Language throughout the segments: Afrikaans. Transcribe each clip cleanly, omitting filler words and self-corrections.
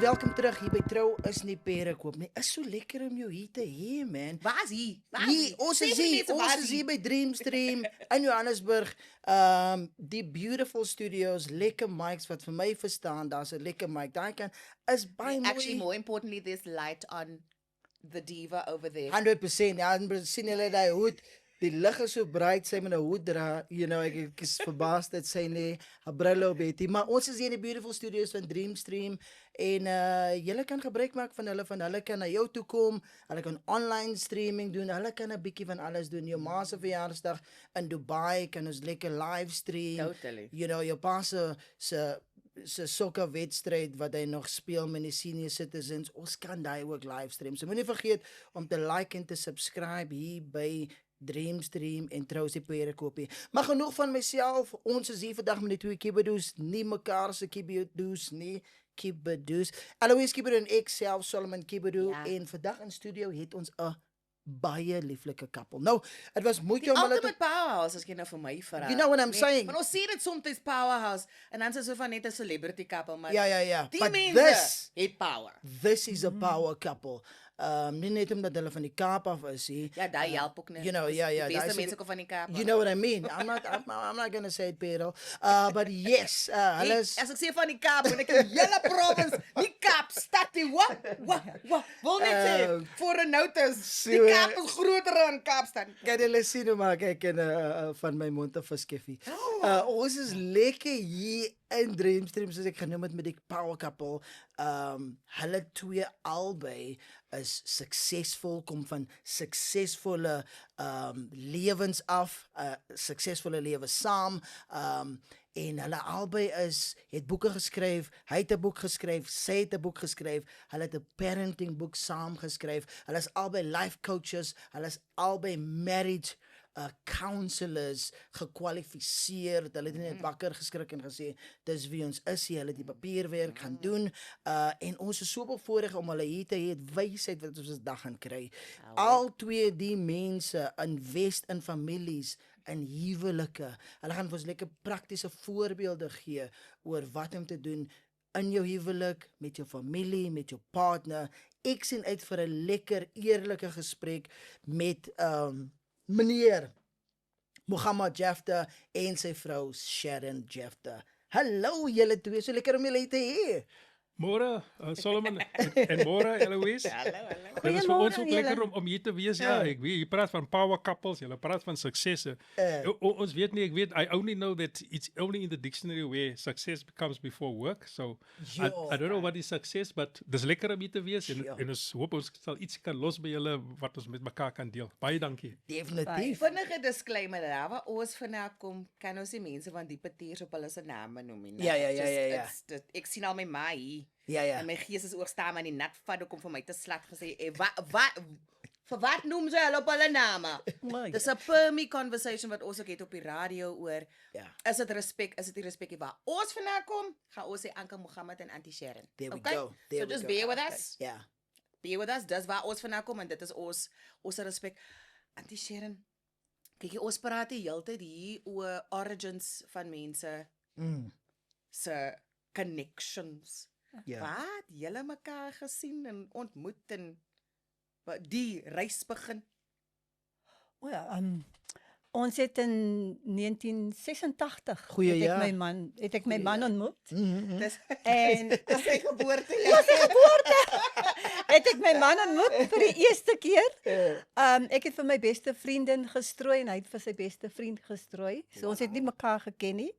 welkom terug hier by Trou is nie pere koop nie. Is so lekker om jou hier te hê, man. Waar is hy? Hier, ons is hier by Dreamstream in Johannesburg. Die beautiful studios, lekker mics wat vir my verstaan, daar's 'n lekker mic. Daai kan is baie mooi. Actually, more importantly, there's light on the diva over there. 100%. Ja, en sien julle daai hoed? Die lig is so bright, sy met 'n hoed dra. You know, ek is verbaas dat sy nie 'n bril op het. Maar ons is hier in die beautiful studios van Dreamstream en julle kan gebruik maak van hulle kan na jou toe kom. Hulle kan online streaming doen. Hulle kan 'n bietjie van alles doen. Jou ma se verjaarsdag in Dubai kan ons lekker live stream. Totally. You know, jou pa se sokker wedstryd wat hy nog speel met die senior citizens. Ons kan daai ook live stream. So moenie vergeet om te like en te subscribe hier by Dreamstream en Trou is nie pere koop nie. Maar genoeg van myself. Ons is hier vandag met die twee Kibedoes, nie mekaar se Kibedoes nie. Kibedoes. Alois Kibedo en ek self Solomon Kibedo en vandag in studio het ons 'n baie lieflike koppel. Nou, dit was moeite om hulle Ultimate powerhouse, as jy nou vir my verraai. You know what I'm saying? Maar ons sien dit soms powerhouse en dan is dit so van net 'n celebrity couple, maar Ja. die But mense het power. This is a power couple. Nie net omdat hulle van die Kaap af is nie. Ja, daai help ook net. You know, ja, Die daai beste is mense kom van die Kaap. You know what I mean? I'm not gonna say it, Pedro. But yes, hulle is As ek sê van die Kaap, en ek die hele province, die Kaapstad, die wat? Wil net sê, voor 'n notice, die Kaap is groter as Kaapstad. kan julle sien hoe maak ek van my mond af verskiffie. Ons is lekker hier in Dreamstream soos ek genoem het met die power couple. Hulle twee albei is suksesvol, kom van suksesvolle lewens af, suksesvolle lewe saam. En hulle albei het boeke geskryf. Hy het 'n boek geskryf, sy het 'n boek geskryf. Hulle het 'n parenting boek saam geskryf. Hulle is albei life coaches. Hulle is albei married counselors, gekwalifiseer. Hulle het net wakker geskrik en gesê dis wie ons is. Hulle het die papierwerk gaan doen. En ons is so bevoorreg om hulle hier te hê, wysheid wat ons vandag gaan kry. Al twee die mense invest in families, in huwelike. Hulle gaan vir ons lekker praktiese voorbeelde gee oor wat om te doen in jou huwelik, met jou familie, met jou partner. Ek sien uit vir 'n lekker eerlike gesprek met meneer Mohammed Jefta en sy vrou Sharon Jefta. Hallo julle twee, so lekker om julle hier te hê. Môre, Solomon en môre Eloise. Hallo. Dit is vir ons ook lekker om hier te wees. Ja, ek weet jy praat van power couples, jy praat van suksesse. Ons weet nie, ek weet I only know that it's only in the dictionary where success comes before work. So I don't know what is success, but dis lekker om hier te wees en ons hoop ons sal iets kan los by julle wat ons met mekaar kan deel. Baie dankie. Definitief. Vinnige disclaimer, daar waar ons vanaf kom, kan ons die mense van die petiers op hulle se name noem nie. Ja. Ek sien al my ma hier. Ja. En my gees is oorstaan maar die nat vat ook om vir my te slat gesê, vir wat noem sy hulle op hulle name? Dis 'n permie conversation wat ons ook het op die radio oor. Ja. Is dit respek, is dit nie respek waar ons vandaan kom? Gaan ons sê Anka Mohammed en Auntie Sharon. There we Okay? go. There So we just go. bear with us. Ja. Bear with us. Dis waar ons vandaan kom en dit is ons respek. Auntie Sharon, kyk jy ons praat die hele tyd hier oor origins van mense se connections. Ja. Wat julle mekaar gesien en ontmoet en wat die reis begin? O ja, ons het in 1986 Goeie het jaar. ek my man ontmoet. Dis En dis sy geboorte. het ek my man ontmoet vir die eerste keer. Ek het vir my beste vriendin gestrooi en hy het vir sy beste vriend gestrooi. So ons het nie mekaar geken nie.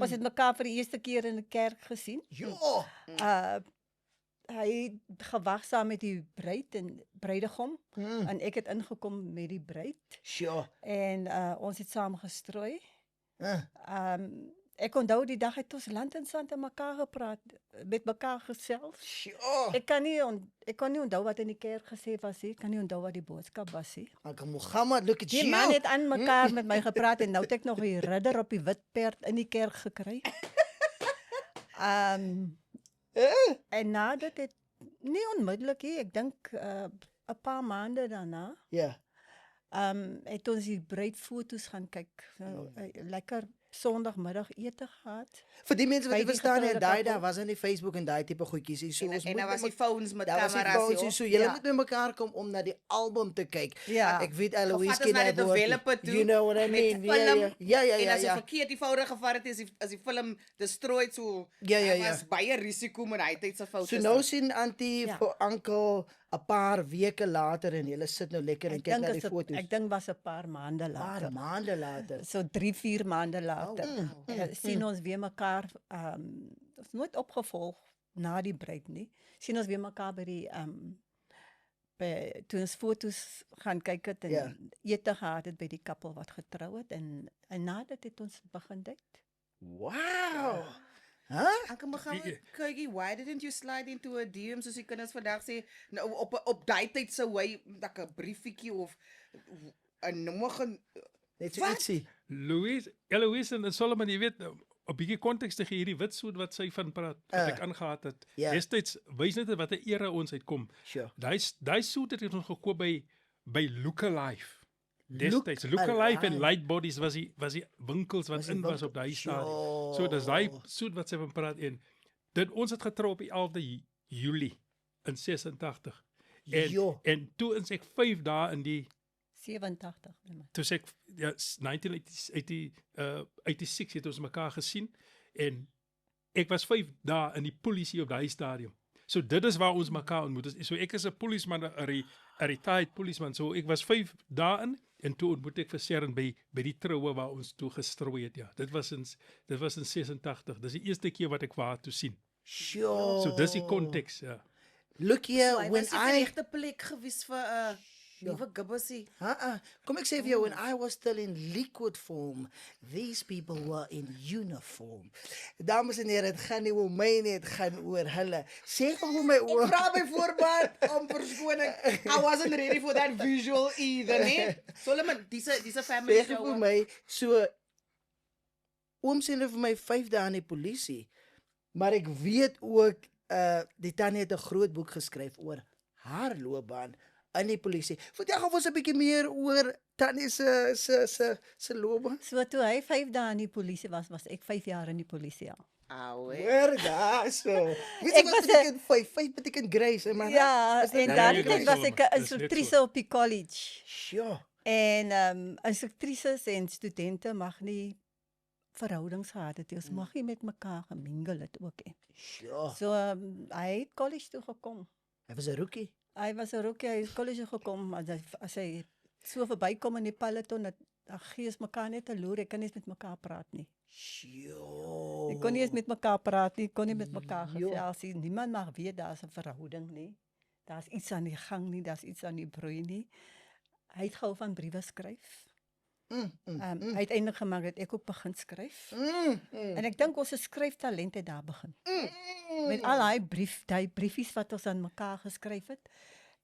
Ons het mekaar vir die eerste keer in 'n kerk gesien. Ja. Hy het gewag saam met die bruid en bruidegom en ek het ingekom met die bruid Sure. en ons het saam gestrooi. Ek onthou die dag het ons land en sand aan mekaar gepraat, met mekaar gesels. Sure. Ek kon nie onthou wat in die kerk gesê was nie. Ek kan nie onthou wat die boodskap was nie. Anka Mohammed, look at Die you. man het aan mekaar met my gepraat en nou het ek nog die ridder op die wit perd in die kerk gekry. En na dit het nie onmiddellik nie, ek dink 'n paar maande daarna, Ja. het ons die bruidfoto's gaan kyk. Lekker Sondagmiddag ete gehad. Vir die mense wat By nie die verstaan en getroude daai koppel. daar was in die Facebook en daai tipe goedjies hier. So ons En moet daar was met die phones met daar was die kameras phones hier. hier, so julle Ja. moet met mekaar kom om na die album te kyk. Ja. Ek weet Eloise Gevat is na die ken daai developer toe. You know what I met mean? film, Ja. En as jy verkeerd die foute gevat het, is die film destroyed so. Ja. Daar was baie risiko met hy tyd se foute. So nou sien Auntie Ja. vir Uncle 'n paar weke later en julle sit nou lekker en kyk na die foto's. Ek dink was 'n paar maande Paar later. maande later. So 3-4 maande later. Sien ons weer mekaar ons nooit opgevolg na die bruid nie. Sien ons weer mekaar by die by toe ons foto's gaan kyk het en Ja. ete gehad het by die koppel wat getrou het en na dit het ons begin date. Wow. Huh? Ek kan gaan kykie, why didn't you slide into a DM soos die kinders vandag sê, nou op daai tyd sou hy dat 'n briefietjie of 'n nommer Net so Wat? ietsie. Eloise en Solomon, jy weet, 'n bietjie konteks te gee hierdie wit soet wat sy van praat, wat ek aangehad het. Ja. Destyds wys net wat 'n era ons uitkom. Sure. Daai soet het ons gekoop by Look Alive. Look Destyds Look Alive en Alive. Light Bodies was die winkels wat Was die in was winkel- op daai stadium. Sure. So dis daai soet wat sy van praat en dit ons het getrou op die 11de Julie in 86. Jo. En toe is ek 5 dae in die 87. toe sê ek ja 1986 het ons mekaar gesien en ek was 5 dae in die polisie op daai stadium. So dit is waar ons mekaar ontmoet. So ek is 'n polisieman, 'n retired polisieman. So ek was 5 dae in en toe ontmoet ek vir Sharon by die troue waar ons toe gestrooi het. Ja, dit was in 86. Dis die eerste keer wat ek haar toe sien. Sure. So dis die konteks, ja. Look here, Hy when was die I regte plek gewees vir 'n nuwe gibbesie. Kom ek sê vir jou, when I was still in liquid form, these people were in uniform. Dames en here, dit gaan nie oor my nie, dit gaan oor hulle. Sê gou vir my Ek oor. vra byvoorbeeld om verskoning. I wasn't ready for that visual either, nee. Solomon, dis 'n family Sê gou vir show. my, so oom sê net vir my 5 dae in die polisie. Maar ek weet ook die tannie het 'n groot boek geskryf oor haar loopbaan in die polisie. Vertel gou vir ons 'n bietjie meer oor tannie se loopbaan. So toe hy 5 dae in die polisie was ek 5 jaar in die polisie al. Au. Hoor daar so. Weet Ek jy wat was beteken 5 beteken grace, man. Ja, Is dit en nou daardie nie tyd was ek 'n Dis net instruktrice op die college. Sjoe. En instruktrises en studente mag nie verhoudings gehad het. Ons mag nie met mekaar gemingel het ook nie. Sjoe. So hy het college toe gekom. Hy was 'n rookie. Hy was 'n rookie, hy het college toe gekom, as hy so verbykom in die peloton dat gee ons mekaar net 'n loer, ek kan nie eens met mekaar praat nie. Sjoe. Ek kon nie eens met mekaar praat nie, kon nie met mekaar Jo. gesels nie. Niemand mag weet daar's 'n verhouding nie. Daar's iets aan die gang nie, daar's iets aan die broei nie. Hy het gehou van briewe skryf. Hy het eintlik gemaak dat ek ook begin skryf. En ek dink ons skryftalent het daar begin. Met al daai briefies wat ons aan mekaar geskryf het.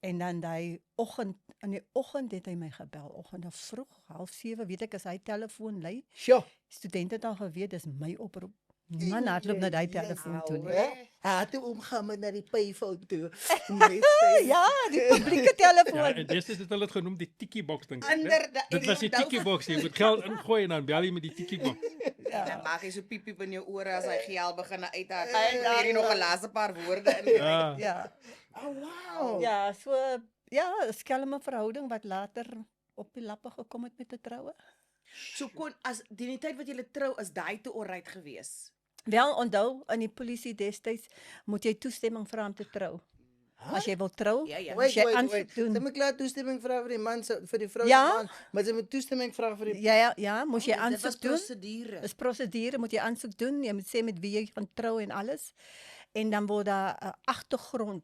En dan in die oggend het hy my gebel, oggende vroeg, 6:30, weet ek as hy telefoon lui. Sjoe. Studente het al geweet dis my oproep. Niemand hardloop na daai telefoon toe nie. Hy het toe omgaan met na die payphone toe. Ja, die publieke telefoon. Ja, en destyds het hulle dit genoem die tiki box ding. Inderdaad, Dit was die tiki box, jy moet geld ingooi en dan bel jy met die tiki box. Dan maak jy so piep in jou ore as hy geld begin uithaal. Leer jy nog 'n laaste paar woorde in. Ja. Ja. Oh wow. Ja, so 'n skelme verhouding wat later op die lappe gekom het met 'n troue. So kon as die tyd wat jy trou is daai te alright gewees. Wel onthou in die polisie destyds moet jy toestemming vra om te trou. As jy wil trou, Ja. moet jy aansoek Sy doen. moet klaar toestemming vra vir die man se vir die vrou se Ja. man, maar sy moet toestemming vra vir die Ja, moet jy Dit was aansoek doen. prosedure. Dis prosedure, moet jy aansoek doen. Jy moet sê met wie jy gaan trou en alles. En dan word daar 'n agtergrond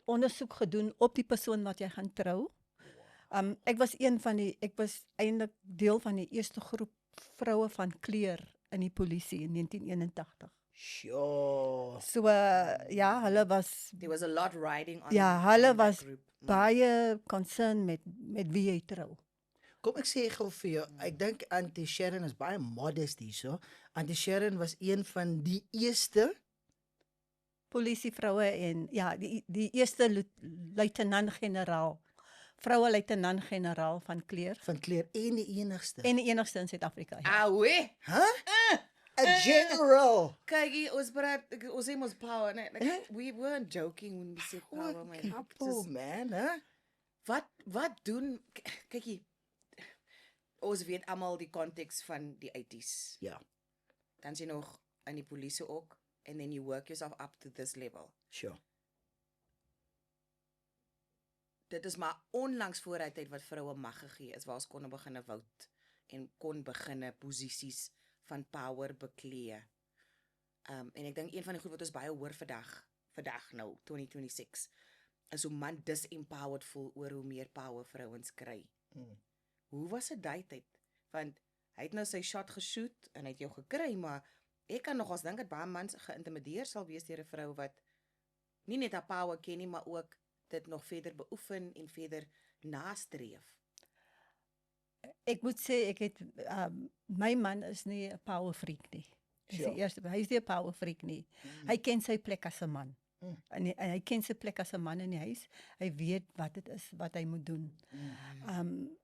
ondersoek gedoen op die persoon wat jy gaan trou. Ek was eintlik deel van die eerste groep vroue van kleur in die polisie in 1981. Sjoe. So ja, hulle was There was a lot riding on. Ja, on hulle that was group. baie concern met wie jy trou. Kom ek sê gou vir jou, ek dink Auntie Sharon is baie modest hierso. Auntie Sharon was een van die eerste Polisievroue en ja, die eerste luitenant-generaal vroue luitenant-generaal van kleur Van kleur en die enigste. en die enigste in Suid-Afrika. Ja. Awe. Huh? A general. Kyk, hier, ons praat, ons sê mos power, né? Like, we weren't joking when we said power, What man. couple, Just- man, huh? Wat doen kyk hier. Ons weet almal die konteks van die 80s. Ja, Dan is jy nog in die polisie ook and then you work yourself up to this level. sure. Dit is maar onlangs voor hy tyd wat vroue mag gegee is waar ons kon begine vote en kon begine posisies van power beklee. En ek dink een van die goed wat ons baie hoor vandag nou 2026 is hoe man disempowered voel oor hoe meer power vrouens kry. Hoe was dit daai tyd? Want hy het nou sy shot geshoot en hy het jou gekry, maar ek kan nogals dink dat baie mans geïntimideer sal wees deur 'n vrou wat nie net haar power ken nie, maar ook dit nog verder beoefen en verder nastreef. Ek moet sê ek het my man is nie 'n power freak nie. Dis die eerste, hy is nie 'n power freak nie. Hy ken sy plek as 'n man. En hy ken sy plek as 'n man in die huis. Hy weet wat dit is wat hy moet doen.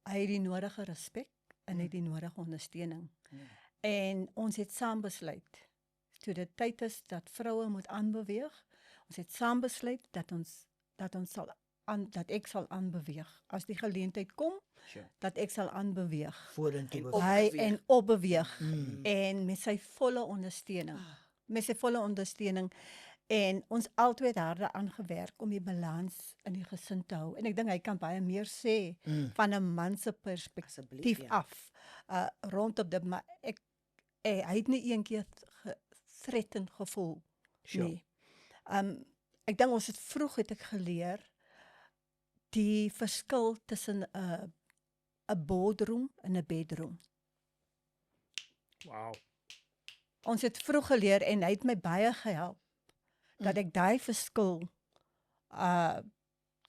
Hy het die nodige respek en hy het die nodige ondersteuning. En ons het saam besluit toe dit tyd is dat vroue moet aanbeweeg. Ons het saam besluit dat ek sal aanbeweeg. As die geleentheid kom, Sure. dat ek sal aanbeweeg. Vorentoe En beweeg. Hy opbeweeg. en opbeweeg en met sy volle ondersteuning. Met sy volle ondersteuning en ons albei het harde aangewerk om die balans in die gesin te hou. En ek dink hy kan baie meer sê van 'n man se perspektief Asseblief, ja. af rondom dit, maar hy het nie een keer threatened gevoel Sure. nie. Ek dink ons het vroeg het ek geleer die verskil tussen 'n boardroom en 'n bedroom. Wow. Ons het vroeg geleer en hy het my baie gehelp dat ek daai verskil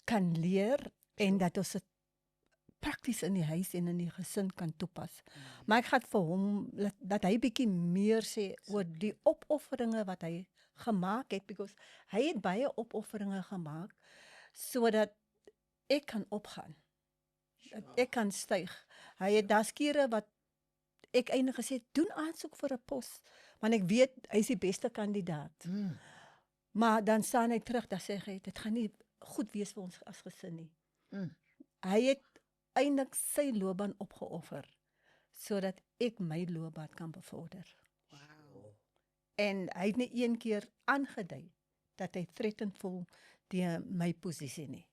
kan leer en dat ons dit prakties in die huis en in die gesin kan toepas. Maar ek gaan vir hom dat hy bietjie meer sê oor die opofferinge wat hy gemaak het, because hy het baie opofferinge gemaak sodat ek kan opgaan. Dat ek kan styg. Hy het daar skere wat ek eintlik gesê het, doen aansoek vir 'n pos, want ek weet hy is die beste kandidaat. Maar dan staan hy terug, dan sê hy dit gaan nie goed wees vir ons as gesin nie. Hy het eintlik sy loopbaan opgeoffer sodat ek my loopbaan kan bevorder. Wow. En hy het nie een keer aangedui dat hy threatened voel deur my posisie nie.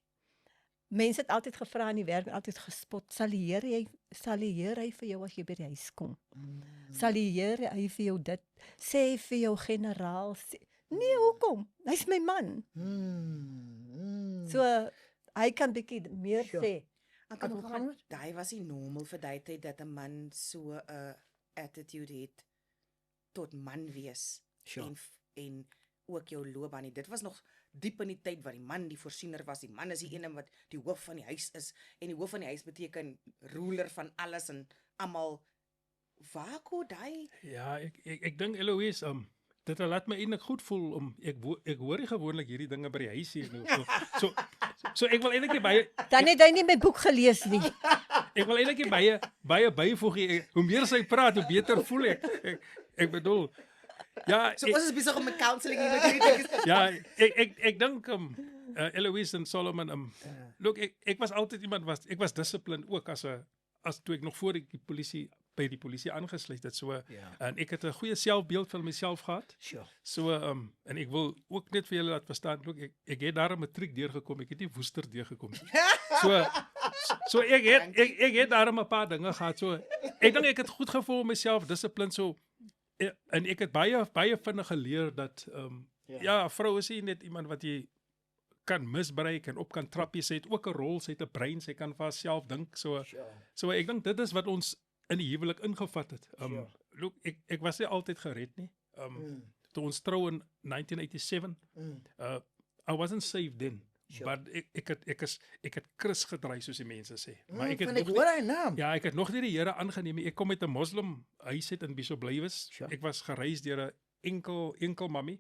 Mense het altyd gevra in die werk, altyd gespot, sal die Here hy vir jou as jy by die huis kom? Sal die Here hy vir jou dit sê vir jou generaal? Nee, hoekom? Hy's my man. So hy kan bietjie meer sê. Ek kan daai was nie normaal vir daai tyd dat 'n man so 'n attitude het tot man wees en ook jou loopbaan nie. Dit was nog diep in die tyd waar die man die voorsiener was. Die man is die ene wat die hoof van die huis is en die hoof van die huis beteken ruler van alles en almal. Waar kom daai? Ja, ek dink Eloise, dit laat my eintlik goed voel om ek hoor nie gewoonlik hierdie dinge by die huis hier nou. So ek wil eintlik baie Dan het hy nie my boek gelees nie. ek wil eintlik baie byvoeg. Hoe meer sy praat, hoe beter voel ek. Ek bedoel ja, So ons is besig om 'n counselling hier met hierdie. ja, ek dink Eloise en Solomon look ek was altyd iemand ek was dissiplined ook as toe ek nog voor ek by die polisie aangesluit het. So en ek het 'n goeie selfbeeld van myself gehad. So en ek wil ook net vir julle laat verstaan, ook ek het daar 'n matriek deurgekom, ek het nie woester deurgekom nie. So ek het daar 'n paar dinge gehad. So ek dink ek het goed gevoel myself, dissipline so en ek het baie vinnig geleer dat ja, 'n vrou is nie net iemand wat jy kan misbruik en op kan trap. Sy het ook 'n rol, sy het 'n brein, sy kan vir haarself dink. So ek dink dit is wat ons in die huwelik ingevat het. Look, ek was nie altyd gered nie. Toe ons trou in 1987, I wasn't saved then. But ek het Chris gedry soos die mense sê. Maar ek het hoor hy naam. Ja, ek het nog nie die Here aangeneem nie. Ek kom met 'n moslim huis uit in Bishop Blywes. Ek was gereis deur 'n enkel mammy,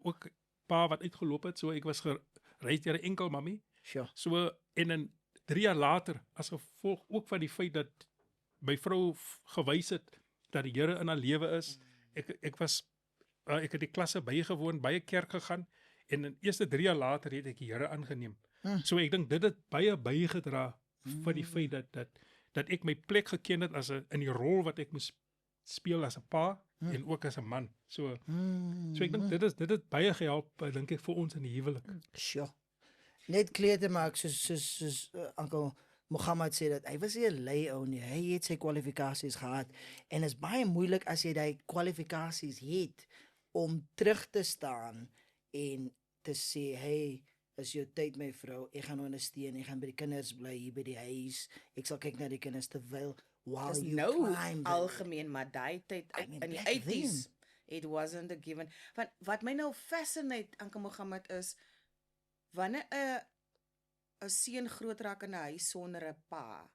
ook pa wat uitgeloop het. So ek was gereis deur 'n enkel mammy. So en 3 jaar later, as gevolg ook van die feit dat my vrou gewys het dat die Here in haar lewe is, ek het die klasse bygewoon, by 'n kerk gegaan, en in die eerste 3 jaar later het ek die Here aangeneem. So ek dink dit het baie bygedra vir die feit dat ek my plek geken het in die rol wat ek moes speel as 'n pa en ook as 'n man. So ek dink dit het baie gehelp, dink ek, vir ons in die huwelik. Sure. Net kleer te maak soos Uncle Mohammed sê dat hy was nie 'n lui ou nie. Hy het sy kwalifikasies gehad en is baie moeilik as jy daai kwalifikasies het om terug te staan en te sê, hey, is jou tyd my vrou, ek gaan ondersteun, ek gaan by die kinders bly hier by die huis, ek sal kyk na die kinders terwyl while Dis you nou climb. algemeen, maar daai tyd I mean, in die back 80s, it wasn't a given. Wat my nou fascinate, Anke Mohammed, is wanneer 'n seun groot raak in 'n huis sonder 'n pa.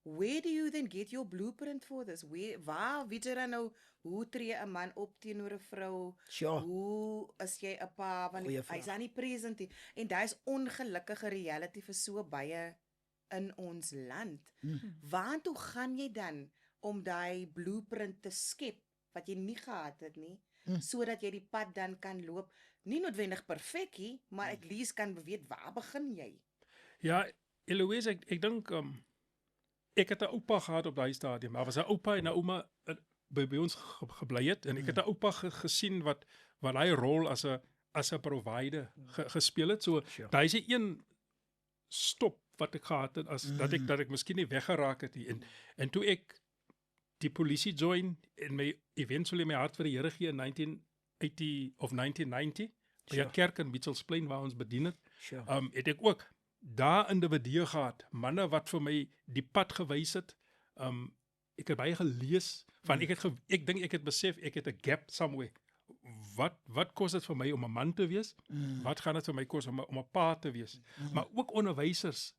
Where do you then get your blueprint for this? Waar weet jy dan nou hoe tree 'n man op teenoor 'n vrou? Sure. Hoe is jy 'n pa want Goeie vraag. hy's aan die present nie. En dis ongelukkige reality vir so baie in ons land. Waartoe gaan jy dan om daai blueprint te skep wat jy nie gehad het nie, sodat jy die pad dan kan loop, nie noodwendig perfek nie, maar at least kan weet waar begin jy? Ja, Eloise, ek dink ek het 'n oupa gehad op daai stadium. Daar was 'n oupa en 'n ouma by ons gebly het, en ek het 'n oupa gesien wat hy rol as 'n provider gespeel het. So daai is die een stop wat ek gehad het as dat ek miskien nie weggeraak het nie. En toe ek die polisie join en eventually my hart vir die Here gee in 1980 of 1990 by 'n kerk in Mitchells Plain waar ons bedien het. Het ek ook daar individue gehad, manne wat vir my die pad gewys het. Ek het baie gelees van ek dink ek het besef ek het 'n gap somewhere. Wat kos dit vir my om 'n man te wees? Wat gaan dit vir my kos om 'n pa te wees? Maar ook onderwysers,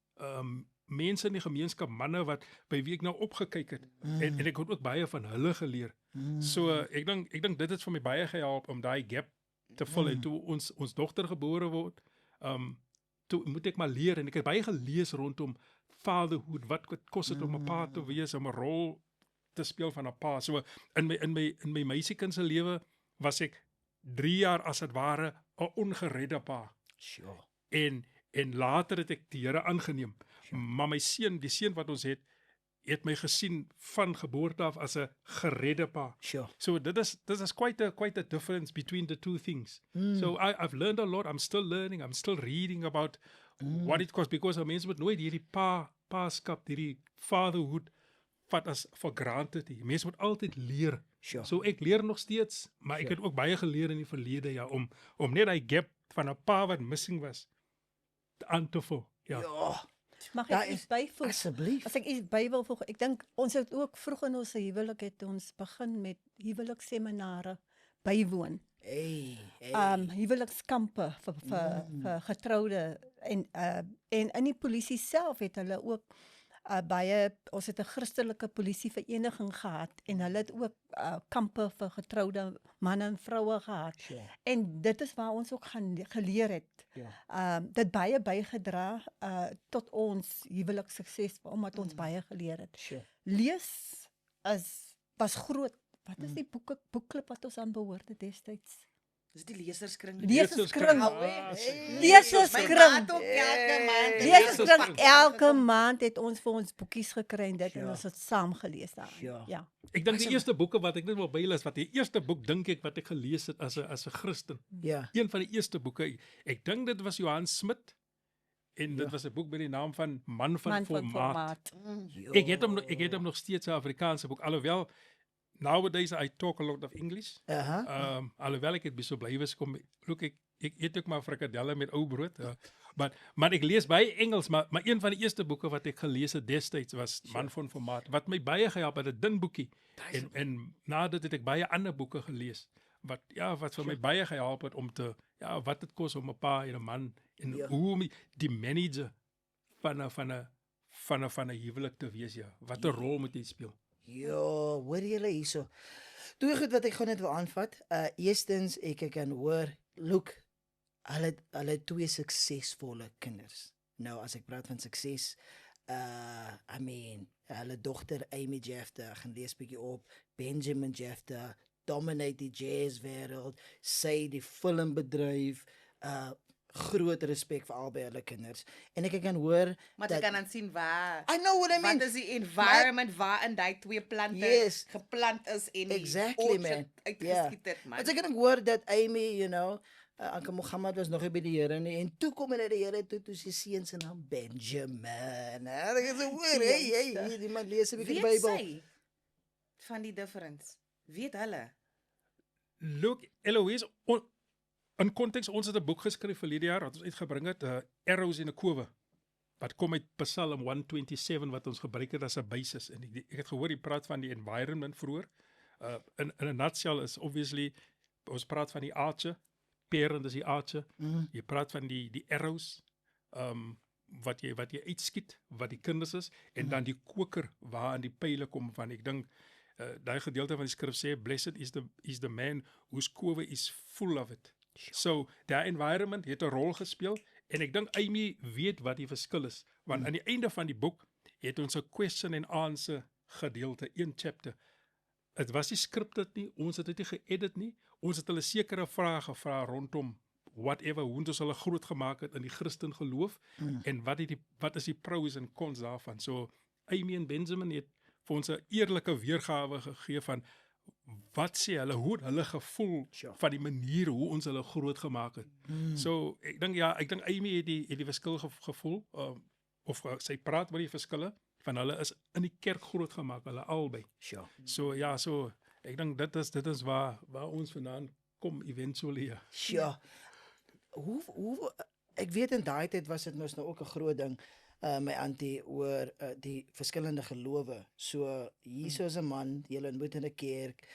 mense in die gemeenskap, manne wat by wie ek nou opgekyk het, en ek het ook baie van hulle geleer. So ek dink dit het vir my baie gehelp om daai gap te vul. En toe ons dogter gebore word, toe moet ek maar leer, en ek het baie gelees rondom fatherhood, wat kos dit om 'n pa te wees, om 'n rol te speel van 'n pa. So in my meisiekind se lewe was ek 3 jaar as dit ware 'n ongeredde pa. En later het ek die Here aangeneem. Maar my seun, die seun wat ons het my gesien van geboorte af as 'n geredde pa. So dit is quite a difference between the two things. So I've learned a lot. I'm still learning. I'm still reading about what it costs, because mense moet nooit hierdie paaskap, hierdie fatherhood vat as for granted. Mense moet altyd leer. So ek leer nog steeds, maar ek het ook baie geleer in die verlede, ja, om net daai gap van 'n pa wat missing was aan te vul. Ja. Mag ek iets byvoeg? Asseblief. As ek iets by wil voeg, ek dink ons het ook vroeg in ons huwelik het ons begin met huwelikseminare bywoon. Huwelikskampe vir getroude en in die polisie self het hulle ook ons het 'n Christelike polisievereniging gehad en hulle het ook kampe vir getroude manne en vroue gehad. En dit is waar ons ook geleer het. Dit baie bygedra tot ons huwelik sukses, omdat ons baie geleer het. Lees was groot. Wat is die boekklub wat ons aan behoorde destyds? Dis die leserskring. Leserskring. Elke maand het ons vir ons boekies gekry en dit en ons het saam gelees daar. Ja. Ek dink die eerste boeke wat ek net wil bylees, die eerste boek dink ek wat ek gelees het as 'n Christen. Een van die eerste boeke. Ek dink dit was Johan Smit. En dit was 'n boek met die naam van Man van Formaat. Ek het hom nog steeds 'n Afrikaanse boek, alhoewel nowadays I talk a lot of English. Alhoewel ek het so bly was kom, look, ek eet ook maar frikadelle met ou brood. Maar ek lees baie Engels, maar een van die eerste boeke wat ek gelees het destyds was Man van Formaat, wat my baie gehelp het, 'n dun boekie. En nadat het ek baie ander boeke gelees wat vir my baie gehelp het om te wat dit kos om 'n pa en 'n man en hoe om die manager van 'n huwelik te wees, wat 'n rol moet jy speel. Hoor julle hierso. Twee goed wat ek gou net wil aanvat. Eerstens, ek kan hoor, look, hulle 2 suksesvolle kinders. Nou as ek praat van sukses, I mean, hulle dogter Amy Jefter, gaan lees bietjie op, Benjamin Jefter, dominate die jazzwêreld, sy die filmbedryf, groot respek vir albei hulle kinders. En ek kan hoor Maar jy kan dan sien waar I know what I mean. wat is die environment waarin daai twee plante Yes. geplant is en die Exactly, orchard man. uitgeskiet het, man. Want ek kan hoor dat Amy, Anke Mohammed was nog nie by die Here nie en toe kom hy na die Here toe sy seun se naam Benjamin. Ek is hoor, hey, die man lees 'n bietjie die Weet Bybel. sy van die difference? Weet hulle? Look, Eloise, in konteks, ons het 'n boek geskryf verlede jaar wat ons uitgebring het, Arrows in 'n Kowe. Wat kom uit Psalm 127 wat ons gebruik het as 'n basis. En ek het gehoor jy praat van die environment vroeër. In 'n nutshell is obviously ons praat van die aardse, parent is die aardse. Jy praat van die arrows, wat jy uitskiet, wat die kinders is, en dan die koker waaraan die pile kom van. Ek dink daai gedeelte van die skrif sê blessed is the man whose kowe is full of it. So daai environment het 'n rol gespeel en ek dink Amy weet wat die verskil is, want aan die einde van die boek het ons 'n question and answer gedeelte, een chapter. Dit was nie scripted nie, ons het dit nie geëdit nie. Ons het hulle sekere vrae gevra rondom whatever, hoe ons hulle groot gemaak het in die Christen geloof en wat is die pros en cons daarvan. So Amy en Benjamin het vir ons 'n eerlike weergawe gegee van wat sê hulle, hoe het hulle gevoel van die manier hoe ons hulle groot gemaak het. So ek dink Amy het die verskil gevoel, sy praat oor die verskille van hulle is in die kerk groot gemaak, hulle albei. So ek dink dit is waar ons vandaan kom eventually. Ja. Sure. Hoe ek weet in daai tyd was dit nou ook 'n groot ding, my auntie, oor die verskillende gelowe. So hier is 'n man, jy ontmoet in 'n kerk,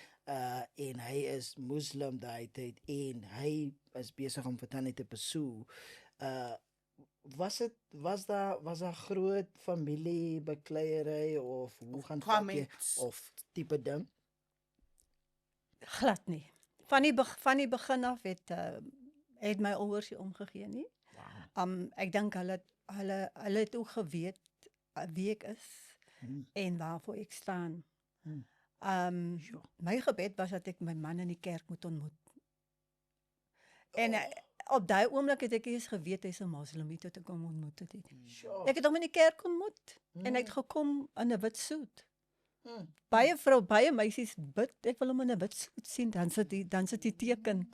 en hy is Muslim daai tyd en hy is besig om Fatani te pursue. Was daar groot familiebekleierery of hoe gaan dit of tipe ding? Glad nie. Van die begin af het my ouers nie omgegee nie. Ek dink hulle het ook geweet wie ek is en waarvoor ek staan. My gebed was dat ek my man in die kerk moet ontmoet. En op daai oomblik het ek eers geweet hy's 'n moslim tot ek hom ontmoet het. Ek het hom in die kerk ontmoet en hy het gekom in 'n wit soet. Baie meisies bid, ek wil hom in 'n wit soet sien, dan sit die teken.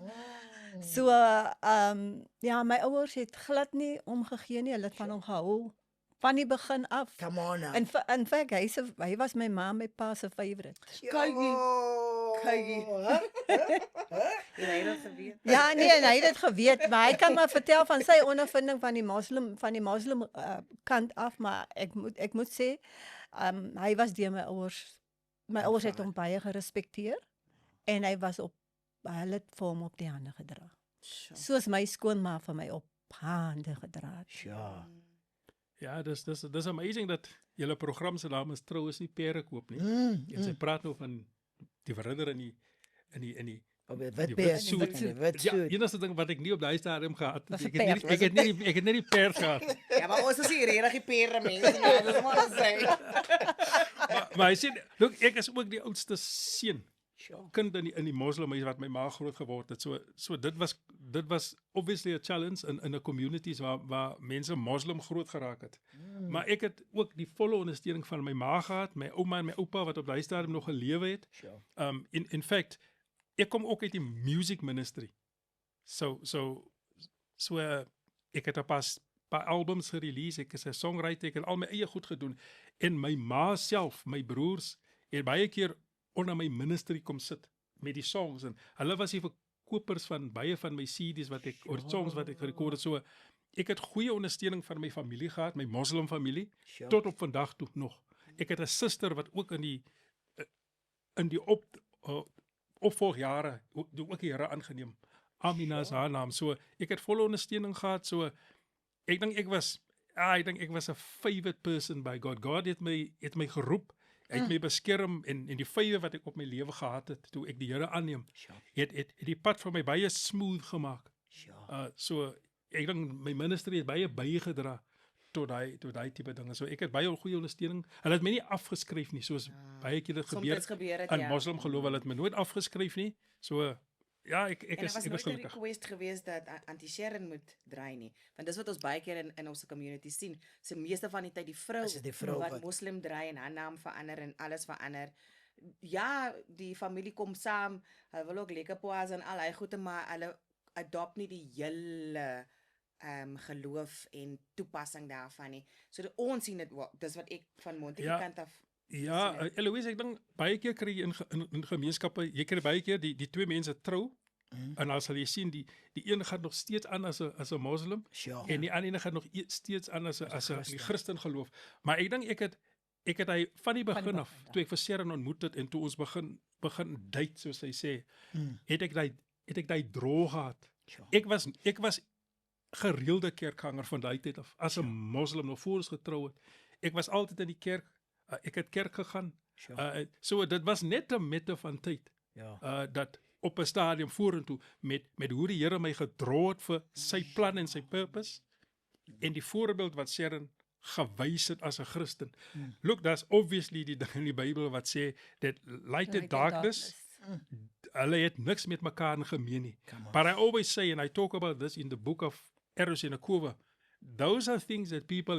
So my ouers het glad nie omgegee nie, hulle het van hom gehou van die begin af. Come on now. In fact, hy was my ma, my pa se favorite. Kykie. En hy het dit geweet. Ja, nee, en hy het dit geweet, maar hy kan maar vertel van sy ondervinding van die moslim kant af, maar ek moet sê, hy was deur my ouers. My ouers het hom baie gerespekteer en hulle het vir hom op die hande gedra. Soos my skoonma vir my op hande gedra het. Ja, dis amazing dat julle program se naam is Trou is nie pere koop nie. En sy praat nou van die verridder in die wit Ja, enigste ding wat ek nie op daai stadium gehad het. Ek het nie die perd gehad. Ja, maar ons is hier regtig die pere mense, dis maar sê. Maar hy sê, look, ek is ook die oudste seun. Kind in die moslimhuis wat my ma groot geword het. So dit was obviously a challenge in 'n communities waar mense moslim groot geraak het. Maar ek het ook die volle ondersteuning van my ma gehad, my ouma en my oupa wat op daai stadium nog gelewe het. In fact, ek kom ook uit die music ministry. So ek het 'n paar albums gerelease, ek is 'n songwriter, ek het al my eie goed gedoen en my ma self, my broers het baie keer onder my ministry kom sit met die songs en hulle was die verkopers van baie van my CD's oor songs wat ek gerekord het. So ek het goeie ondersteuning van my familie gehad, my moslim familie, tot op vandag toe nog. Ek het 'n suster wat ook in die opvolgjare ook die Here aangeneem. Amina is haar naam. So ek het volle ondersteuning gehad. So ek dink ek was 'n favored person by God. God het my geroep. Hy het my beskerm en die favor wat ek op my lewe gehad het toe ek die Here aanneem, het die pad vir my baie smooth gemaak. So ek dink my ministry het baie bygedra tot daai tipe dinge. So ek het baie goeie ondersteuning. Hulle het my nie afgeskryf nie, soos baie keer dit Soms gebeur het, in ja. moslim geloof, hulle het my nooit afgeskryf nie. So ja, ek En is was ek nooit is 'n gelukkig. request geweest dat anti-Sharon moet draai nie. Want dis wat ons baie keer in ons community sien. Se meeste van die tyd die vrou Is dit die vrou wat wat- moslim draai en haar naam verander en alles verander. Ja, die familie kom saam, hulle wil ook lekker poas en al hy goede, maar hulle adopt nie die hele geloof en toepassing daarvan nie. So ons sien dit, dis wat ek van Monty Ja. kant af Ja, sien het. Eloise, ek dink baie keer kry jy in gemeenskappe, jy kry baie keer die twee mense trou en as jy sien die een gaan nog steeds aan as 'n moslim Sure. en die ander een gaan nog steeds aan as 'n Christen geloof. Maar ek dink ek het hy van die begin af, toe ek vir Sharon ontmoet het en toe ons begin date soos hy sê, het ek daai droog gehad. Sure. Ek was gereelde kerkganger van daai tyd af as 'n moslim nog voor ons getrou het. Ek was altyd in die kerk. Ek het kerk gegaan. Sure. So dit was net 'n mette van tyd. Ja. Dat op 'n stadium vorentoe met hoe die Here my gedra het vir sy plan en sy purpose en die voorbeeld wat Sharon gewys het as 'n Christen. Look, that's obviously die ding in die Bybel wat sê that light and darkness, hulle het niks met mekaar in gemeen nie. But I always say, and I talk about this in the book of Eros en Akova, those are things that people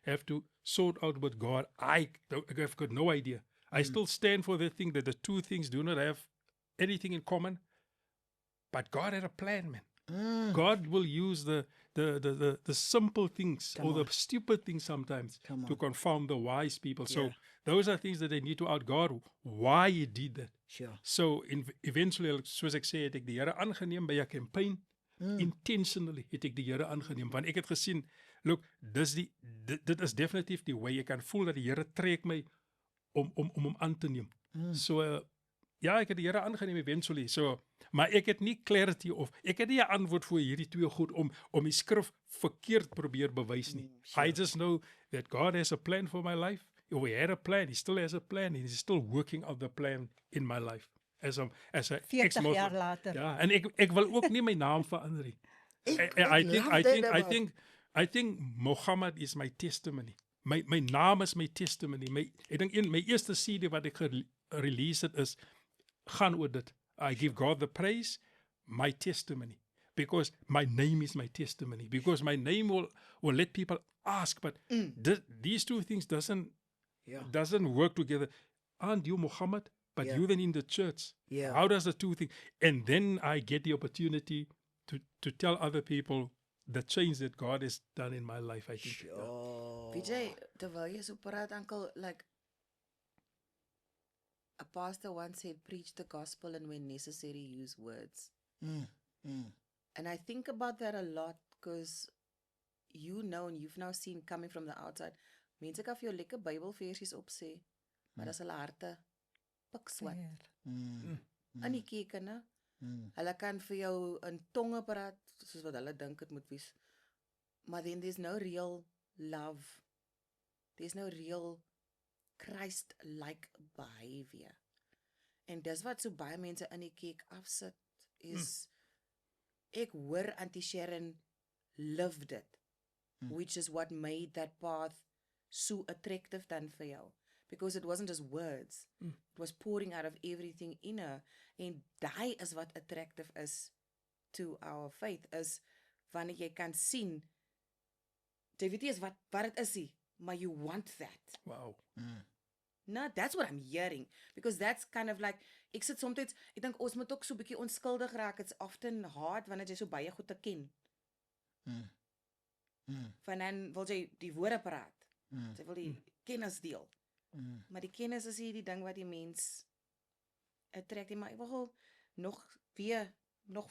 have to sort out with God. I've got no idea. I still stand for the thing that the two things do not have anything in common, but God had a plan, man. God will use the simple things or the stupid things sometimes to confound the wise people. So those are things that they need to ask God why He did that. Sure. So eventually, soos ek sê, het ek die Here aangeneem by 'n campaign. Intentionally het ek die Here aangeneem want ek het gesien, look, dit is definitief die way ek kan voel dat die Here trek my om hom aan te neem. So ja, ek het die Here aangeneem eventually. So maar ek het nie clarity of ek het nie 'n antwoord vir hierdie twee goed om die skrif verkeerd probeer bewys nie. I just know that God has a plan for my life. We had a plan. He still has a plan. And he's still working out the plan in my life. As a 40 ex-Muslim. jaar later. Ja, en ek wil ook nie my naam verander nie. I think Muhammad is my testimony. My naam is my testimony. Ek dink my eerste CD wat ek release het is gaan oor dit. I give God the praise, my testimony. Because my name is my testimony. Because my name will let people ask, but these two things doesn't work together. Aren't you Muhammad? But you then in the church. Yeah. How does the two things? And then I get the opportunity to tell other people the change that God has done in my life, I think. PJ, terwyl jy so praat, uncle, like a pastor once said, preach the gospel and when necessary, use words. And I think about that a lot because you know and you've now seen coming from the outside, mense kan vir jou lekker Bybelversies opsê, maar as hulle harte pikswat in die kekene, hulle kan vir jou in tonge praat soos wat hulle dink dit moet wees. Maar then there's no real love. There's no real Christ-like behavior. En dis wat so baie mense in die kerk afsit is ek hoor Auntie Sharon lived it, which is what made that path so attractive dan vir jou. Because it wasn't just words. It was pouring out of everything in her. En daai is wat attractive is to our faith, is wanneer jy kan sien, jy weet nie is wat dit is nie, maar you want that. Wow. No, that's what I'm hearing. Because that's kind of like, ek sit soms, ek dink ons moet ook so 'n bietjie onskuldig raak. It's often hard wanneer jy so baie goed te ken. Van dan wil jy die woorde praat. Jy wil die kennis deel. Maar die kennis is hier die ding wat die mens trek. Maar ek wil nog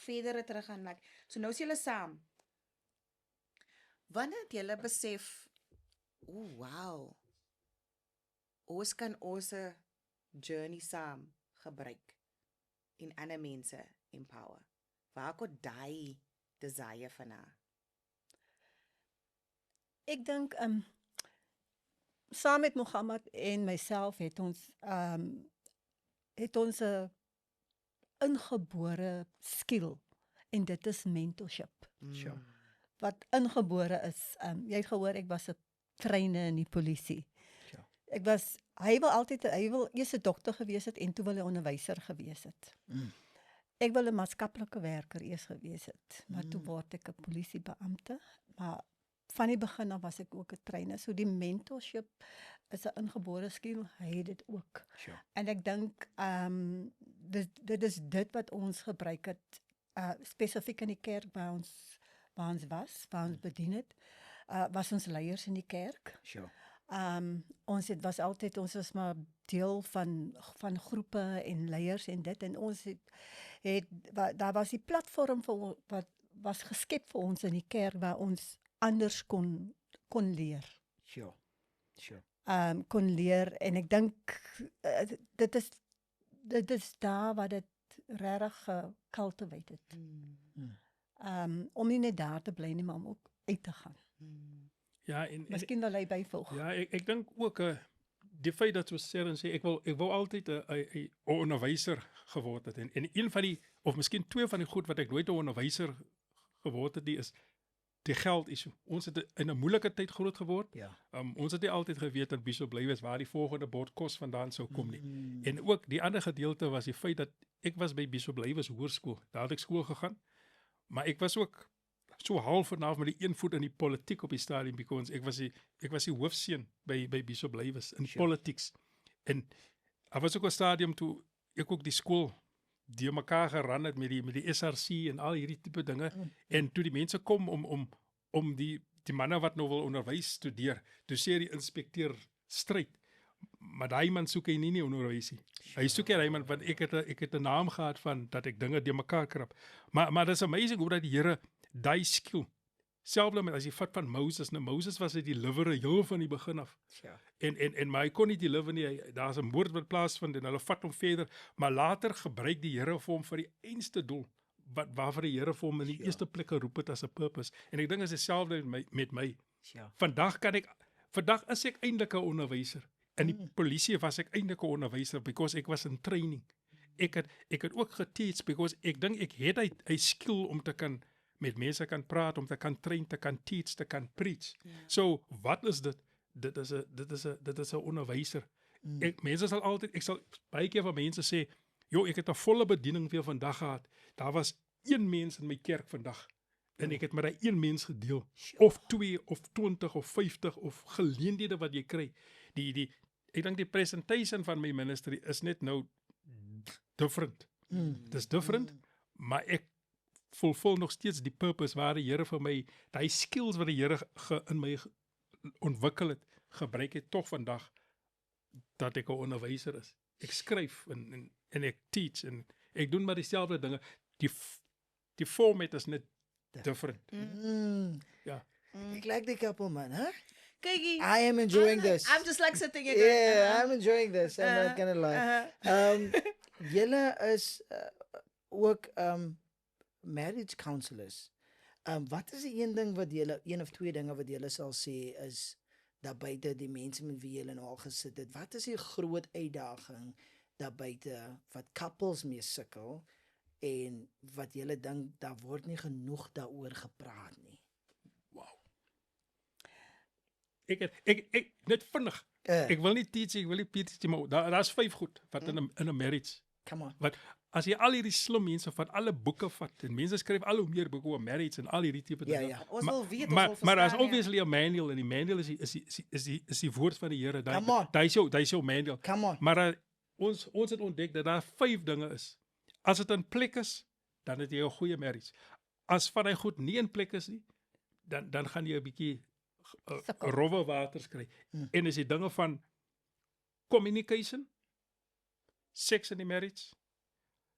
verder terug gaan. Like, so nou is julle saam. Wanneer het julle besef, wow, ons kan ons journey saam gebruik en ander mense empower. Waar kom daai desire van haar? Ek dink saam met Mohammed en myself het ons 'n ingebore skill en dit is mentorship. Sure. wat ingebore is. Jy het gehoor ek was 'n trainer in die polisie. Ja. Hy wil eers 'n dokter gewees het en toe wil hy onderwyser gewees het. Ek wil 'n maatskaplike werker eers gewees het, maar toe word ek 'n polisiebeampte, maar van die begin af was ek ook 'n trainer. So die mentorship is 'n ingebore skill, hy het dit ook. Sure. En ek dink dit is dit wat ons gebruik het spesifiek in die kerk waar ons bedien het. Was ons leiers in die kerk. Sure. Ons was maar deel van groepe en leiers en dit en ons daar was die platform wat was geskep vir ons in die kerk waar ons anders kon leer. Sure. Sure. Kon leer en ek dink dit is daar wat dit regtig cultivate het. Om nie net daar te bly nie, maar om ook uit te gaan. Ja, en Miskien wil hy byvoeg. ja, ek dink ook die feit dat ons sê ek wou altyd 'n onderwyser geword het en een van die of miskien twee van die goed wat ek nooit 'n onderwyser geword het, is die geld issue. Ons het in 'n moeilike tyd groot geword. Ja. Ons het nie altyd geweet dat Bishop Blywes waar die volgende bord kos vandaan sou kom nie. En ook die ander gedeelte was die feit dat ek was by Bishop Blywes hoërskool. Daar het ek skool gegaan. Maar ek was ook so half en half met die een voet in die politiek op die stadium because ek was die hoofseun by Bishop Blywes in politics. En daar was ook 'n stadium toe ek ook die skool die mekaar geran het met die SRC en al hierdie tipe dinge en toe die mense kom om die manne wat nou wil onderwys studeer, toe sê die inspekteur stryd. Maar daai man soek hy nie onderwys nie. Hy soek hy man want ek het 'n naam gehad van dat ek dinge de mekaar krap. Maar dis amazing hoe dat die Here daai skill selfs met as jy vat van Moses, nou Moses was 'n deliverer heel van die begin af. Ja. En maar hy kon nie deliver nie. Daar's 'n moord wat plaasvind en hulle vat hom verder, maar later gebruik die Here vir hom vir die einste doel waarvoor die Here vir hom in die eerste plek geroep het as 'n purpose. En ek dink is dieselfde met my. Ja. Vandag is ek eintlik 'n onderwyser. In die polisie was ek eintlik 'n onderwyser because ek was in training. Ek het ook geteach because ek dink ek het 'n skill om te kan met mense kan praat, om te kan train, te kan teach, te kan preach. So wat is dit? Dit is 'n onderwyser. Ek sal baie keer van mense sê, "Jo, ek het 'n volle bediening vir vandag gehad. Daar was een mens in my kerk vandag en ek het met daai een mens gedeel, of 2 of 20 of 50 of geleenthede wat jy kry. Ek dink die presentation van my ministry is net nou different. Dis different, maar ek fulfill nog steeds die purpose waar die Here vir my, daai skills wat die Here in my ontwikkel het, gebruik het tog vandag dat ek 'n onderwyser is. Ek skryf en ek teach en ek doen maar dieselfde dinge. Die format is net different. Ja. Ek like die couple man, huh? Kykie, I am enjoying this. I'm just like sitting here Yeah, I'm enjoying this. I'm not gonna lie. Julle is ook marriage counselors. Wat is die een of twee dinge wat julle sal sê is daar buite die mense met wie julle nou al gesit het? Wat is die groot uitdaging daar buite wat couples mee sukkel en wat julle dink daar word nie genoeg daaroor gepraat nie? Ek net vinnig. Ek wil nie teach, ek wil nie preach, maar daar's 5 goed wat in 'n marriage. Come on. Wat as jy al hierdie slim mense van alle boeke vat en mense skryf al hoe meer boeke oor marriage en al hierdie tipe dinge. Ja. Ons wil weet, ons Maar wil verstaan. daar's obviously 'n manual en die manual is die woord van die Here. Come on. Daai jou manual. Come on. Maar ons het ontdek dat daar 5 dinge is. As dit in plek is, dan het jy 'n goeie marriage. As van hy goed nie in plek is nie, dan gaan jy 'n bietjie rowwe waters kry. En is die dinge van communication, sex in die marriage,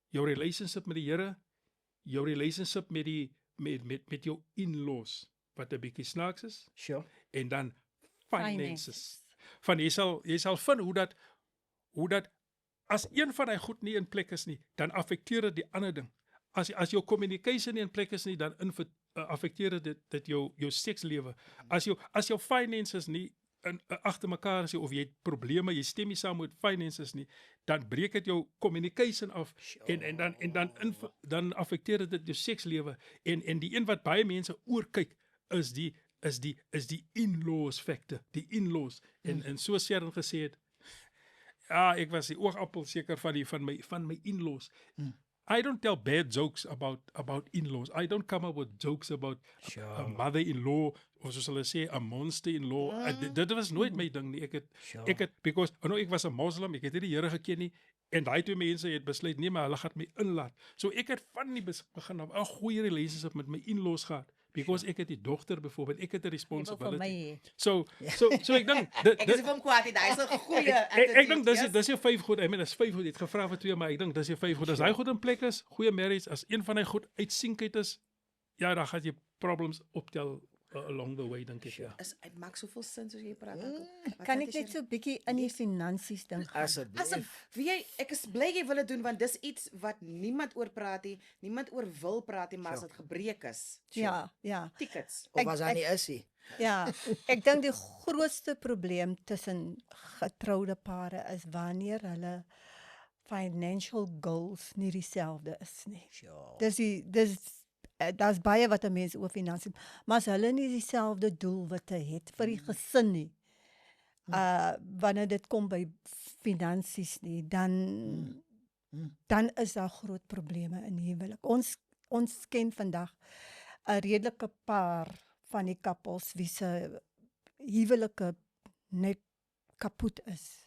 jou relationship met die Here, jou relationship met jou in-laws, wat 'n bietjie snaaks is, Sure. en dan finances. Van jy sal vind hoe dat as een van die goed nie in plek is nie, dan affekteer dit die ander ding. As jou communication nie in plek is nie, dan affekteer dit jou sekslewe. As jou finances nie agter mekaar is of jy het probleme, jy stem nie saam met finances nie, dan breek dit jou communication af en dan affekteer dit jou sekslewe en die een wat baie mense oorkyk is die in-laws factor, die in-laws. En so Sharon gesê het, ja, ek was die oogappel seker van my in-laws. I don't tell bad jokes about in-laws. I don't come up with jokes about a mother-in-law, of soos hulle sê, a monster-in-law. Dit was nooit my ding nie. Ek het, because, ek was 'n moslim, ek het nie die Here geken nie, en daai twee mense het besluit, nee, maar hulle gaan my inlaat. So ek het van die begin af 'n goeie relationship met my in-laws gehad. Because ek het die dogter byvoorbeeld, ek het 'n responsibility. So ek dink Ek is van kwaad, daai is 'n goeie ek dink dis jou 5 goed. I mean, dis 5 goed. Jy het gevra vir 2, maar ek dink dis jou 5 goed. As hy goed in plek is, goeie marriage, as een van hy goed uitsinkheid is, ja, dan gaan jy problems optel along the way, dink ek. Ja. Dit maak soveel sin soos jy praat. Kan ek net so 'n bietjie in die finansies ding gaan? Asseblief. Ek is bly jy wil dit doen want dis iets wat niemand oor praat nie, niemand oor wil praat nie, maar as dit gebreek is. Ja. Tickets. Of as hy nie is nie. Ja, ek dink die grootste probleem tussen getroude pare is wanneer hulle financial goals nie dieselfde is nie. Daar's baie wat 'n mens oor finansies, maar as hulle nie dieselfde doelwitte het vir die gesin nie, wanneer dit kom by finansies nie, dan is daar groot probleme in die huwelik. Ons ken vandag 'n redelike paar van die koppels wie se huwelike net kapot is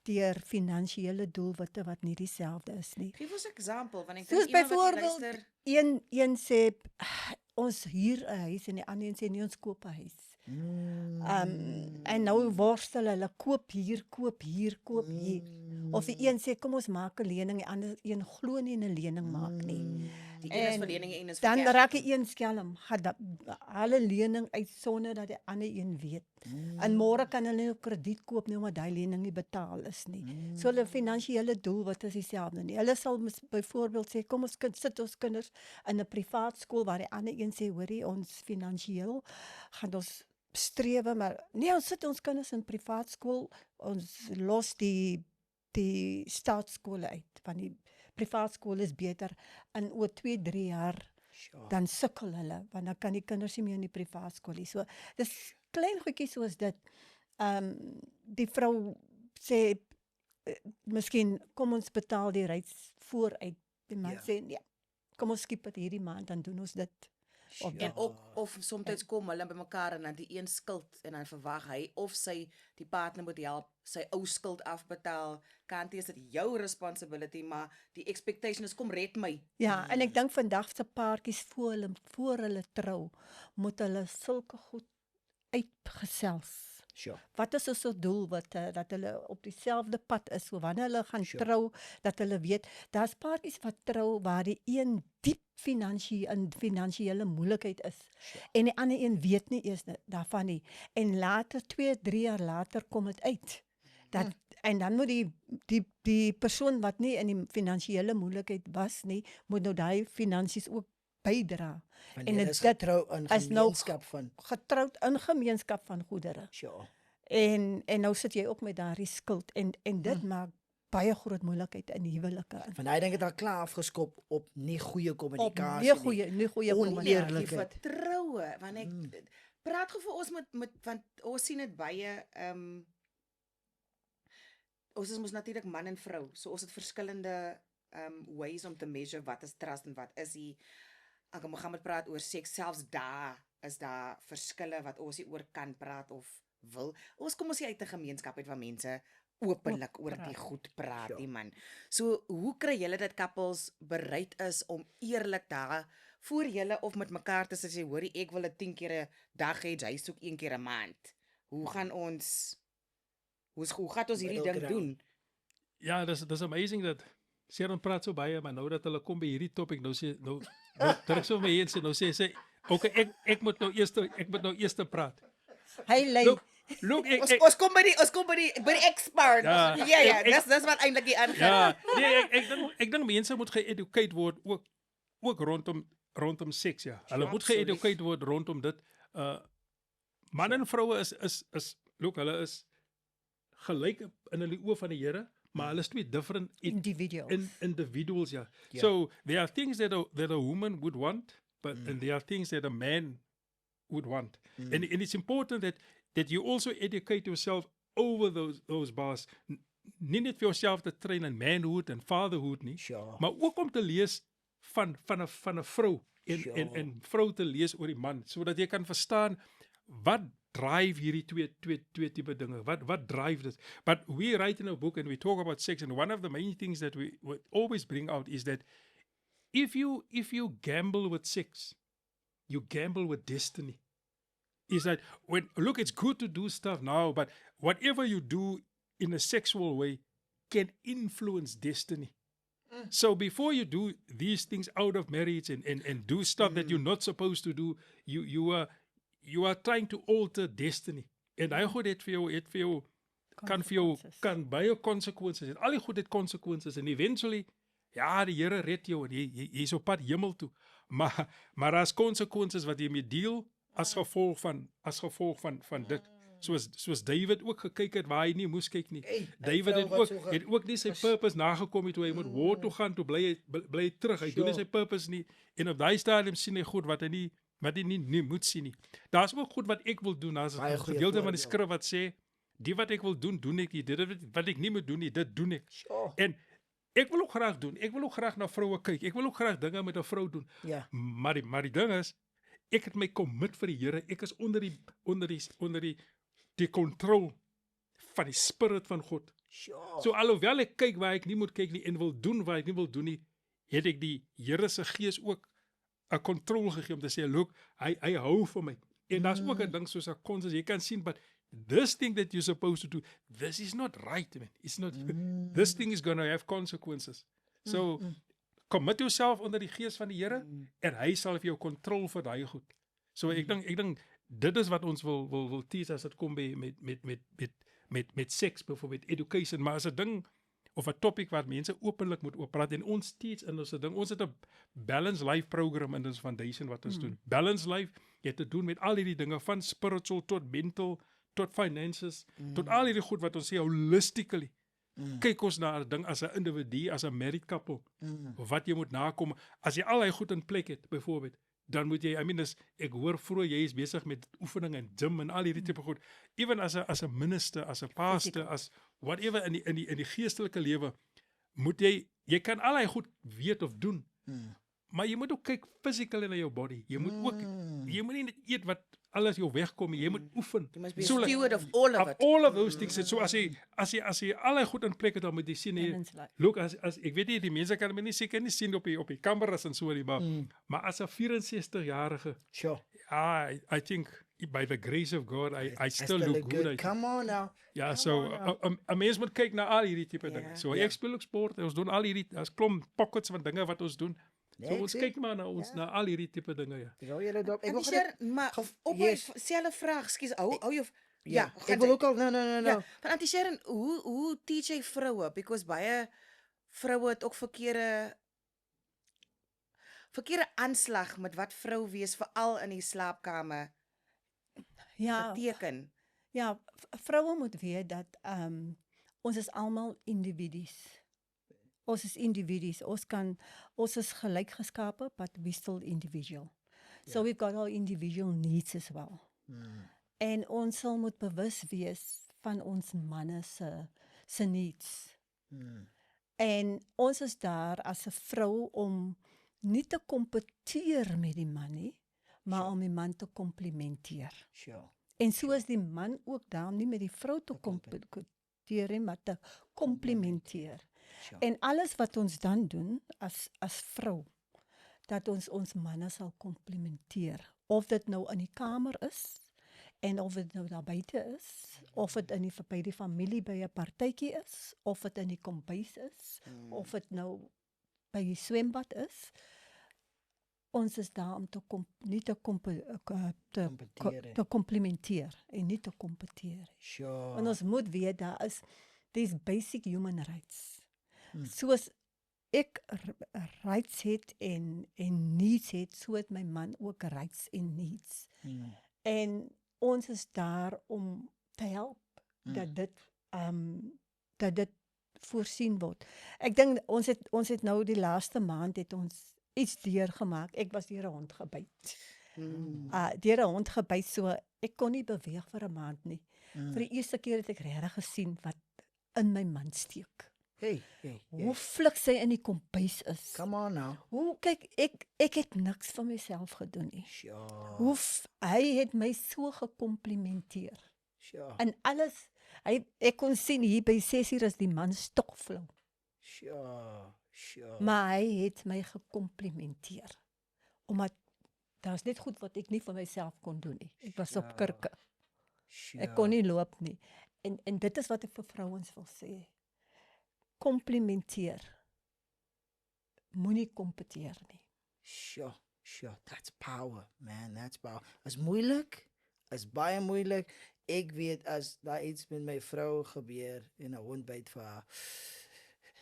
deur finansiële doelwitte wat nie dieselfde is nie. Geef ons 'n voorbeeld want ek Soos dink iemand wat byvoorbeeld luister, een sê ons huur 'n huis en die ander een sê nee, ons koop 'n huis. En nou worstel hulle koop hier. Of die een sê kom ons maak 'n lening, die ander een glo nie in 'n lening maak nie. die een is vir lening en een is vir Dan cash. raak die een skelm, gaan hulle lening uit sonder dat die ander een weet. En môre kan hulle nou krediet koop nie omdat daai lening nie betaal is nie. So hulle finansiële doelwit is dieselfde nie. Hulle sal byvoorbeeld sê kom ons sit ons kinders in 'n privaat skool waar die ander een sê hoorie ons finansiëel gaan ons strewe, maar nee, ons sit ons kinders in privaat skool, ons los die staatsskole uit, want die privaat skool is beter, en oor 2-3 jaar dan sukkel hulle, want dan kan die kinders nie meer in die privaat skool nie. So, dis klein goedjies soos dit. Die vrou sê, miskien, kom ons betaal die reis vooruit, die man sê, ja, kom ons skiep dit hierdie maand, dan doen ons dit. En ook, of soms kom hulle by mekaar en dan die een skuld en dan verwag hy of sy die partner moet help sy ou skuld afbetaal. Kantie is dit jou responsibility, maar die expectation is kom red my. Ja, en ek dink vandag se paartjies voor hulle trou, moet hulle sulke goed uitgesels. Wat is ons doelwitte, dat hulle op dieselfde pad is, so wanneer hulle gaan trou, dat hulle weet, daar's paartjies wat trou waar die een diep finansiële moeilikheid is, en die ander een weet nie eers daarvan nie, en later, 2-3 jaar later kom dit uit, en dan moet die persoon wat nie in die finansiële moeilikheid was nie, moet nou daai finansies ook bydra. En dit is getrou in gemeenskap van getroud in gemeenskap van goedere. En nou sit jy ook met daardie skuld en dit maak baie groot moeilikheid in huwelike. Want hy dink dit al klaar afgeskop op nie goeie kommunikasie nie goeie Die vertroue, want ek praat gou vir ons met want ons sien dit baie ons is mos natuurlik man en vrou, so ons het verskillende ways om te measure wat is trust en wat is die ek gaan met praat oor seks, selfs daar is daar verskille wat ons nie oor kan praat of wil. Ons kom ons uit 'n gemeenskap uit waar mense openlik oor die goed praat, die man. So, hoe kry julle dat koppels bereid is om eerlik daar voor julle of met mekaar te sê, hoorie, ek wil 10 keer 'n dag hê, jy soek 1 keer 'n maand. Hoe gaan ons hierdie ding doen? Ja, dis amazing dat Sharon praat so baie, maar nou dat hulle kom by hierdie topic, nou terug so my heen sê, nou sê sy, okay, ek moet nou eers praat. Hy lei. Look, ons kom by die expert. Ja, dis wat eintlik hier aangaan. Ja, nee, ek dink mense moet geëducate word ook rondom seks, ja. Hulle moet geëducate word rondom dit. Man en vroue is look, hulle is gelyk in hulle oë van die Here, maar hulle is twee different individuals, ja. So there are things that a woman would want, and there are things that a man would want. And it's important that you also educate yourself over those bars. Nie net vir jouself te train in manhood en fatherhood nie, Sure. maar ook om te lees van 'n vrou en vrou te lees oor die man, sodat jy kan verstaan wat drive hierdie twee tipe dinge. Wat drive this? But we write in a book and we talk about sex, and one of the main things that we always bring out is that if you gamble with sex, you gamble with destiny. Is that look, it's good to do stuff now, but whatever you do in a sexual way can influence destiny. So before you do these things out of marriage and do stuff that you're not supposed to do, you are trying to alter destiny. En hy goed het vir jou kan baie consequences. En al die goed het consequences en eventually ja, die Here red jou en jy is op pad hemel toe. Maar as consequences wat jy mee deel as gevolg van dit. Soos David ook gekyk het waar hy nie moes kyk nie. David het ook nie sy purpose nagekom het toe hy moet war toe gaan, toe bly hy terug. Hy doen nie sy purpose nie. En op daai stadium sien hy goed wat hy nie moet sien nie. Daar's ook goed wat ek wil doen. Daar's 'n gedeelte van die skrif wat sê, die wat ek wil doen, doen ek nie. Dit wat ek nie moet doen nie, dit doen ek. En ek wil ook graag doen. Ek wil ook graag na vroue kyk. Ek wil ook graag dinge met 'n vrou doen. Ja. Maar die ding is, ek het my commit vir die Here. Ek is onder die kontrol van die Spirit van God. Sure. So alhoewel ek kyk waar ek nie moet kyk nie en wil doen waar ek nie wil doen nie, het ek die Here se Gees ook 'n kontrol gegee om te sê, look, hy hou van my. En daar's ook 'n ding soos 'n konsens, jy kan sien, but this thing that you're supposed to do, this is not right, man. It's not, this thing is going to have consequences. So, commit yourself onder die Gees van die Here, en hy sal vir jou kontrol vir daai goed. So, ek dink, dit is wat ons wil teach as dit kom by met seks, byvoorbeeld education, maar as 'n ding of 'n topic wat mense openlik moet oorpraat en ons teach in ons ding. Ons het 'n Balanced Life program in ons foundation wat ons doen. Balanced Life het te doen met al hierdie dinge van spiritual tot mental tot finances, tot al hierdie goed wat ons sê holistically. Kyk ons na 'n ding as 'n individu, as 'n married couple, of wat jy moet nakom. As jy al die goed in plek het, byvoorbeeld, dan moet jy, ek hoor vroeër jy is besig met oefening en gym en al hierdie tipe goed. Even as 'n minister, as 'n pastor, as whatever in die geestelike lewe, moet jy kan al die goed weet of doen. Maar jy moet ook kyk physically na jou body. Jy moet ook jy moet nie net eet wat alles jou wegkom, jy moet oefen. You must be a steward of all of it. All of those things. So as jy al die goed in plek het, dan moet jy sien, look, as ek weet nie, die mense kan my nie seker nie sien op die kameras en so nie, maar as 'n 64-jarige, Sure. I think by the grace of God, I still look good. Come on now. Ja, so 'n mens moet kyk na al hierdie tipe dinge. So ek speel ook sport, ons doen al hierdie, as klomp pockets van dinge wat ons doen. So ons kyk maar na al hierdie tipe dinge, ja. Ek hou julle dop. Ek wil Maar op yes. dieselfde vraag, skus, hou jou ja, ek wil ook al no. Ja, van Auntie Sharon, hoe teach jy vroue? Because baie vroue het ook verkeerde aanslag met wat vrou wees veral in die slaapkamer beteken. Ja, vroue moet weet dat ons is almal individu's. Ons is individu's. Ons is gelyk geskape, but we still individual. So we've got our individual needs as well. En ons sal moet bewus wees van ons manne se needs. En ons is daar as 'n vrou om nie te kompeteer met die man nie, maar om die man te komplimenteer. Sure. En so is die man ook daar om nie met die vrou te kompeteer nie, maar te komplimenteer. Sure. En alles wat ons dan doen as vrou, dat ons manne sal komplimenteer. Of dit nou in die kamer is, en of dit nou daar buite is, of dit by die familie by 'n partytjie is, of dit in die kombuis is, of dit nou by die swembad is. Ons is daar om te komplimenteer en nie te kompeteer. Sure. Want ons moet weet there's basic human rights. Soos ek rights het en needs het, so het my man ook rights en needs. En ons is daar om te help dat dit voorsien word. Ek dink ons het nou die laaste maand het ons iets deurgemaak. Ek was deur 'n hond gebyt. Deur 'n hond gebyt, so ek kon nie beweeg vir 'n maand nie. Vir die eerste keer het ek regtig gesien wat in my man steek. Hey. Hoe vlug sy in die kombuis is. Come on now. Hoe kyk ek het niks van myself gedoen nie. Sure. Hy het my so gekomplimenteer. Sure. En alles, ek kon sien hier by 6uur is die man stokflou. Sure. Maar hy het my gekomplimenteer. Omdat daar's net goed wat ek nie vir myself kon doen nie. Ek was op kurke. Ek kon nie loop nie. En dit is wat ek vir vrouens wil sê. Komplimenteer. Moenie kompeteer nie. Sure. That's power, man. That's power. Is moeilik. Is baie moeilik. Ek weet as daar iets met my vrou gebeur en 'n hond byt vir haar.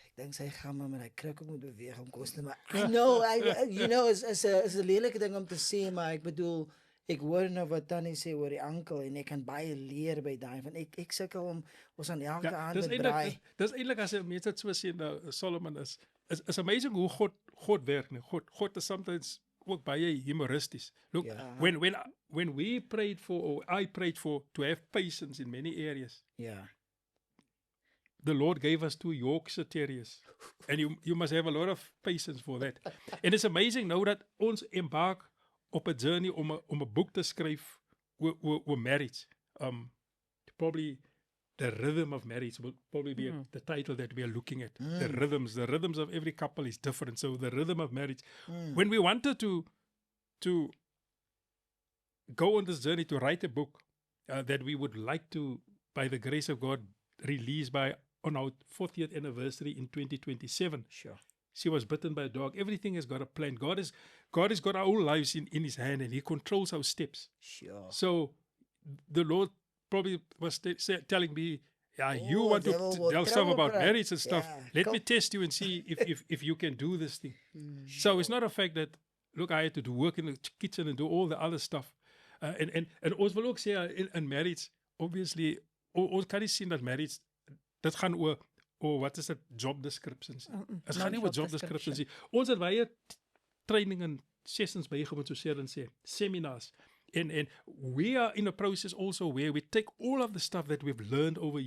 Ek dink sy gaan maar met hy kruk moet beweeg om kos te maak. I know, is 'n lelike ding om te sê, maar ek bedoel ek hoor nou wat Tannie sê oor die ankel en ek kan baie leer by daai van ek sukkel om ons aan elke aand dis te draai. dis eintlik as jy mense dit so sien nou Solomon is amazing hoe God werk nie. God is sometimes ook baie humoristies. Look, when we prayed for, or I prayed for, to have patience in many areas, Yeah. the Lord gave us 2 Yorkshire Terriers. And you must have a lot of patience for that. And it's amazing now that ons embark op 'n journey om 'n boek te skryf oor marriage. Probably the rhythm of marriage will probably be the title that we are looking at. The rhythms of every couple is different. So the rhythm of marriage. When we wanted to go on this journey to write a book that we would like to, by the grace of God, release on our 40th anniversary in 2027. Sure. She was bitten by a dog. Everything has got a plan. God has got our whole lives in His hand, and He controls our steps. Sure. So the Lord probably was telling me, you want to tell stuff about marriage and stuff. Let me test you and see if you can do this thing. So it's not a fact that, look, I had to do work in the kitchen and do all the other stuff. And ons wil ook sê in marriage, obviously, ons kan nie sien dat marriage, dit gaan oor wat is dit, job descriptions. Dit gaan nie oor job descriptions nie. Ons het baie training en sessions bygewoon, so sê, seminars. And we are in a process also where we take all of the stuff that we've learned over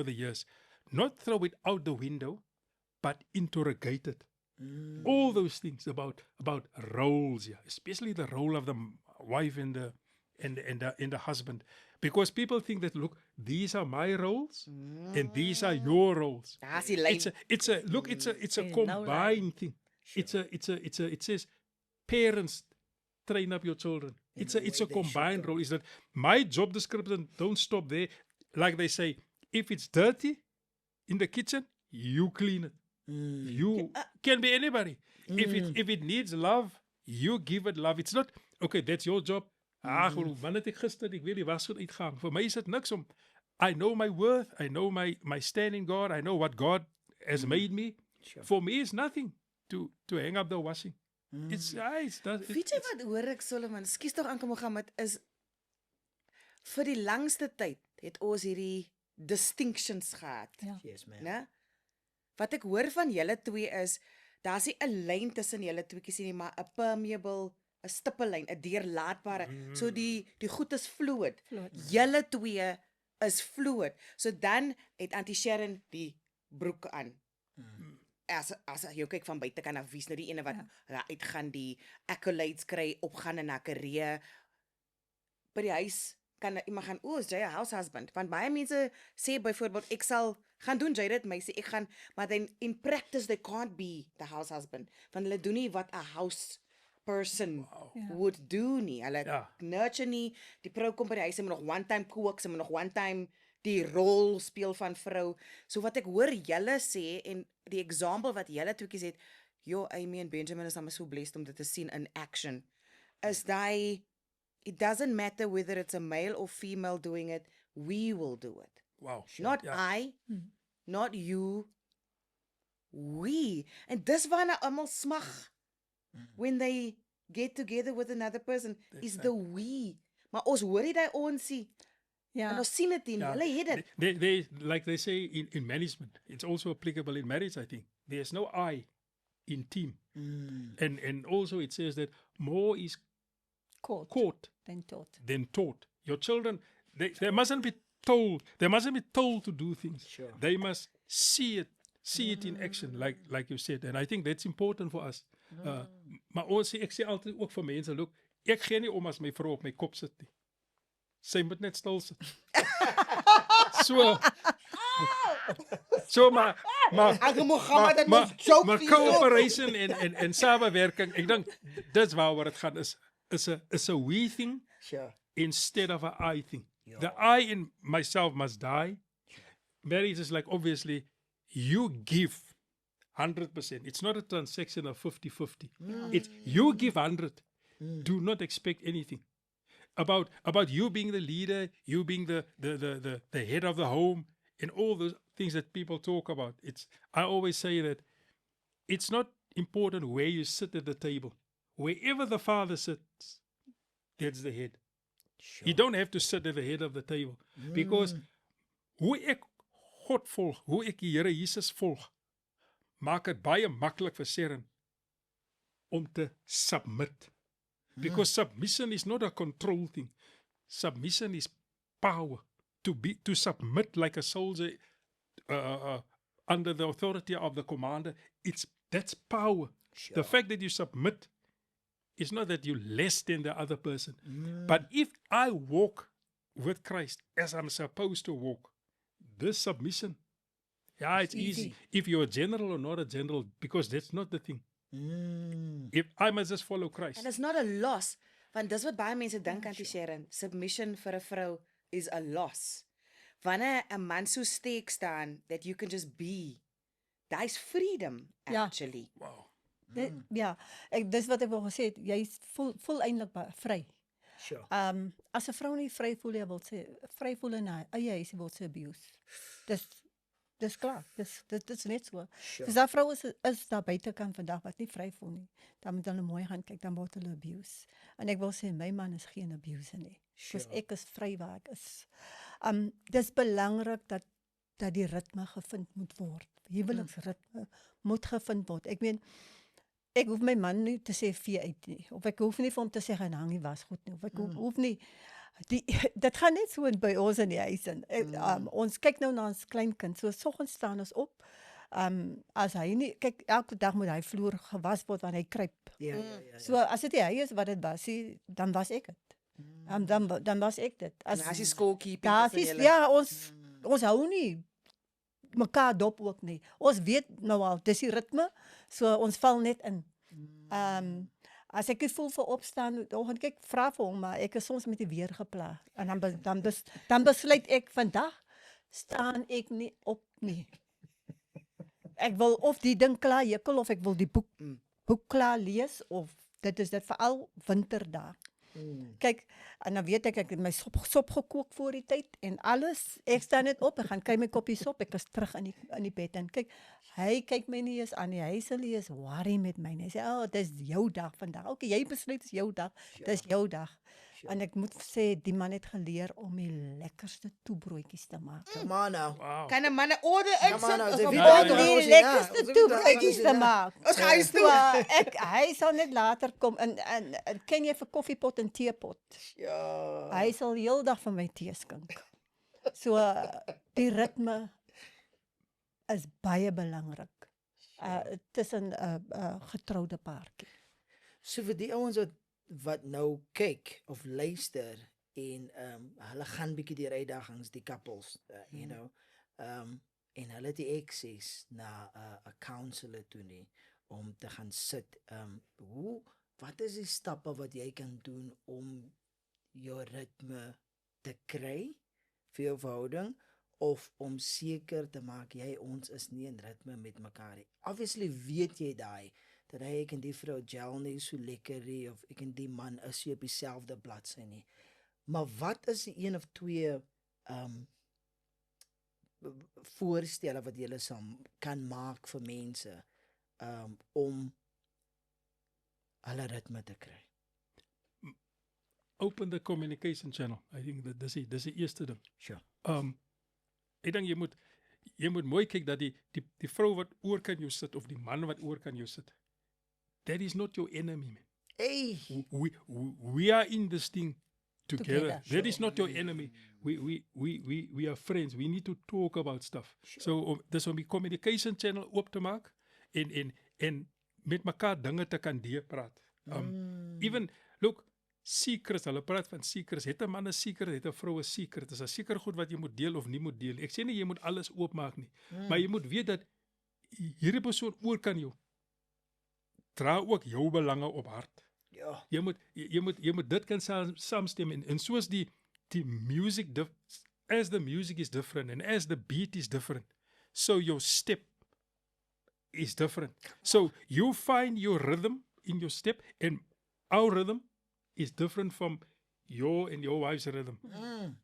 the years, not throw it out the window, but interrogate it. All those things about roles, especially the role of the wife and the husband, because people think that, look, these are my roles and these are your roles. It's a combined thing. It says parents train up your children. It's a combined role. Is that my job description? Don't stop there. Like they say, if it's dirty in the kitchen, you clean it. You can be anybody. If it needs love, you give it love. It's not okay. That's your job. Man het ek gister, ek weet die wasgoed uitgang. Vir my is dit niks om. I know my worth. I know my stand in God. I know what God has made me. Sure. For me, it's nothing to hang up the washing. It's nice. Weet jy wat hoor ek, Solomon? Skus tog aankom Mohammed, is vir die langste tyd het ons hierdie distinctions gehad. Ja. Yes, man. Né? Wat ek hoor van julle twee is, daar's nie 'n lyn tussen julle tweeetjies nie, maar 'n permeable, 'n stippellyn, 'n deurlaatbare. So die goed is fluid. Julle twee is fluid. So dan het Auntie Sharon die broek aan. As jy kyk van buite kan af, wie's nou die ene wat uitgaan, die accolades kry, opgaan in 'n karier. By die huis kan iemand gaan, is jy 'n house husband? Want baie mense sê byvoorbeeld, ek sal gaan doen jy dit, meisie, ek gaan, maar then in practice they can't be the house husband. Want hulle doen nie wat 'n house person would do nie. Hulle nurture nie. Die vrou kom by die huis en moet nog one time cook, sy moet nog one time die rol speel van vrou. So wat ek hoor julle sê en die example wat julle tweeetjies het, Amy en Benjamin is so blessed om dit te sien in action, is daai, it doesn't matter whether it's a male or female doing it, we will do it. Wow. Not I, not you, we. En dis waarna almal smag when they get together with another person, is the we. Maar ons hoor nie daai onsie. En ons sien dit nie, hulle het dit. They like they say in management, it's also applicable in marriage, I think. There's no I in team. And also it says that more is Caught. Then taught. than taught. Your children, they mustn't be told. They mustn't be told to do things. Sure. They must see it in action, like you said. And I think that's important for us. Maar ek sê altyd ook vir mense, look, ek gee nie om as my vrou op my kop sit nie. Sy moet net stil sit. maar cooperation en samenwerking, ek dink dis waaroor dit gaan is a we thing Sure. instead of a I thing. The I in myself must die. Marriage is like, obviously, you give 100%. It's not a transaction of 50-50. It's you give 100. Do not expect anything. About you being the leader, you being the head of the home, and all those things that people talk about. I always say that it's not important where you sit at the table. Wherever the father sits, that's the head. Sure. You don't have to sit at the head of the table. Because hoe ek God volg, hoe ek die Here Jesus volg, maak dit baie maklik vir Sharon om te submit. Because submission is not a control thing. Submission is power. To submit like a soldier under the authority of the commander, that's power. Sure. The fact that you submit is not that you're less than the other person. But if I walk with Christ as I'm supposed to walk, this submission, it's easy. If you're a general or not a general, because that's not the thing. If I must just follow Christ. And it's not a loss, want dis wat baie mense dink aan die Sharon, submission vir 'n vrou is a loss. Wanneer 'n man so sterk staan that you can just be, that's freedom actually. Wow. Ja, dis wat ek wou gesê het, jy voel eintlik vry. Sure. As 'n vrou nie vry voel, jy wil sê vry voel in haar eie huis, word sy abuse. Dis klaar. Dis net so. Sure. Dis daar vroue is daar buitekant vandag wat nie vry voel nie. Dan moet hulle mooi gaan kyk, dan word hulle abuse. En ek wil sê my man is geen abuser nie. Sure. Ek is vry waar ek is. Dis belangrik dat die ritme gevind moet word. Huweliksritme moet gevind word. Ek meen ek hoef my man nie te sê vee uit nie. Of ek hoef nie vir hom te sê gaan hang die was goed nie. Of ek hoef nie dit gaan net so by ons in die huis in. Ons kyk nou na ons kleinkind. So soggens staan ons op. As hy nie kyk elke dag moet hy vloer gewas word wanneer hy kruip. Ja. So as dit hy is wat dit was, dan was ek dit. Dan was ek dit. As jy scorekeeping Ons hou nie mekaar dop ook nie. Ons weet nou al, dis die ritme, so ons val net in. As ek voel vir opstaan, dan gaan ek vra vir hom, maar ek is soms met die weer gepla. En dan besluit ek vandag staan ek nie op nie. Ek wil of die ding klaar jekkel of ek wil die boek klaar lees of dit is veral winterdae. Kyk, en dan weet ek het my sop gekook voor die tyd en alles. Ek staan net op, ek gaan kry my koppie sop, ek is terug in die bed en kyk, hy kyk my nie eens aan nie. Hy sê nie eens worry met my nie. Hy sê, dis jou dag vandag. Okay, jy besluit is jou dag. Dis jou dag. En ek moet sê die man het geleer om die lekkerste toebroodjies te maak. Come on now. Wow. Kan 'n man 'n order insit? Om die lekkerste toebroodjies te maak. Ons gaan huis toe. So, hy sal net later kom en ken jy vir koffiepot en teepot? Ja. Hy sal heeldag vir my tee skink. So die ritme is baie belangrik. Tussen 'n getroude paartjie. So vir die ouens wat nou kyk of luister en hulle gaan bietjie deur uitdagings, die couples, you know, en hulle het die access na 'n counselor toe nie om te gaan sit. Wat is die stappe wat jy kan doen om jou ritme te kry vir jou verhouding of om seker te maak ons is nie in ritme met mekaar nie. Obviously weet jy daai dat ek en die vrou gel nie so lekker nie of ek en die man is so op dieselfde bladsy nie. Maar wat is die een of twee voorstelle wat jy kan maak vir mense om hulle ritme te kry? Open the communication channel. I think that dis die eerste ding. Sure. Ek dink jy moet mooi kyk dat die vrou wat oor kan jou sit of die man wat oor kan jou sit, that is not your enemy, man. Hey. We are in this thing together. Together. That is not your enemy. We are friends. We need to talk about stuff. So dis om die communication channel oop te maak en met mekaar dinge te kan deurpraat. Even look, secrets, hulle praat van secrets. Het 'n man 'n secret, het 'n vrou 'n secret. Dis 'n seker goed wat jy moet deel of nie moet deel. Ek sê nie jy moet alles oopmaak nie, maar jy moet weet dat hierdie persoon oor kan jou dra ook jou belange op hart. Ja. Jy moet dit kan saamstem en soos die music as the music is different and as the beat is different, so your step is different. So you find your rhythm in your step, and our rhythm is different from your and your wife's rhythm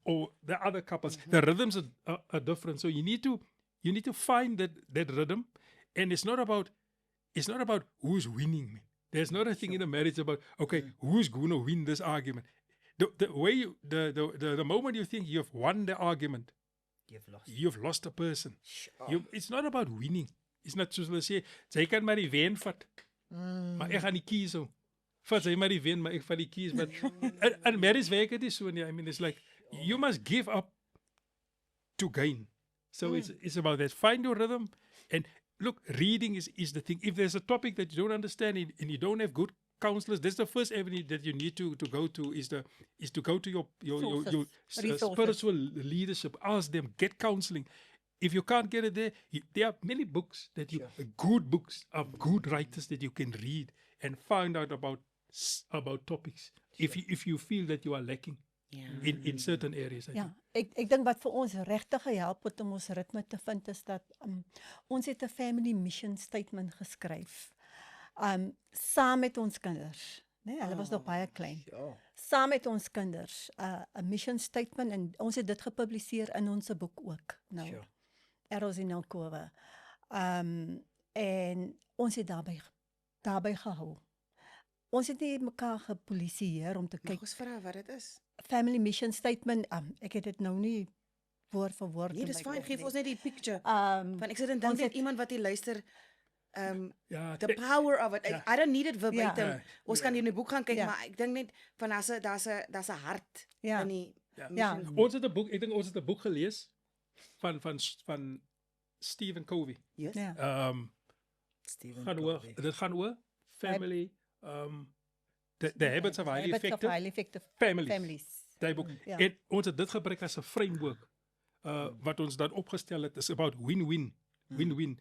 or the other couples. The rhythms are different. So you need to find that rhythm, and it's not about who's winning. Man. There's not a thing in a marriage about who's going to win this argument. The way the moment you think you've won the argument, you've lost a person. It's not about winning. It's not soos hulle sê, jy kan maar die wen vat. Maar ek gaan die kies hou. Vat jy maar die wen, maar ek vat die kies. But in marriage werk dit so nie. I mean, it's like you must give up to gain. So it's about that. Find your rhythm, and look, reading is the thing. If there's a topic that you don't understand and you don't have good counselors, that's the first avenue that you need to go to is to go to your spiritual leadership. Ask them, get counseling. If you can't get it there, there are many books good books of good writers that you can read and find out about topics. If you feel that you are lacking in certain areas. I think. Ek dink wat vir ons regtig gehelp het om ons ritme te vind is dat ons het 'n family mission statement geskryf. Saam met ons kinders, né? Hulle was nog baie klein. Ja. Saam met ons kinders, 'n mission statement, en ons het dit gepubliseer in ons boek ook. Nou. Sure. Eros in Alkova. En ons het daarbij gehou. Ons het nie mekaar gepolisieer om te kyk. Ons vra wat dit is. Family mission statement, ek het dit nou nie woord vir woord. Nee, in dis my fyn, kop geef nie. ons net die picture. Want Ek sit en dink net iemand wat hier luister, Ja, the power of it. I don't need it verbatim. Ja. Ons kan in die boek gaan kyk, Ja. maar ek dink net van daar's 'n hart Ja. in die Ja. Ons het 'n boek, ek dink ons het 'n boek gelees van Stephen Covey. Yes. Ja. Steven Dit gaan oor family, the habits of highly effective families. Daai boek. Ja. En ons het dit gebruik as 'n framework wat ons dan opgestel het is about win-win. Win-win.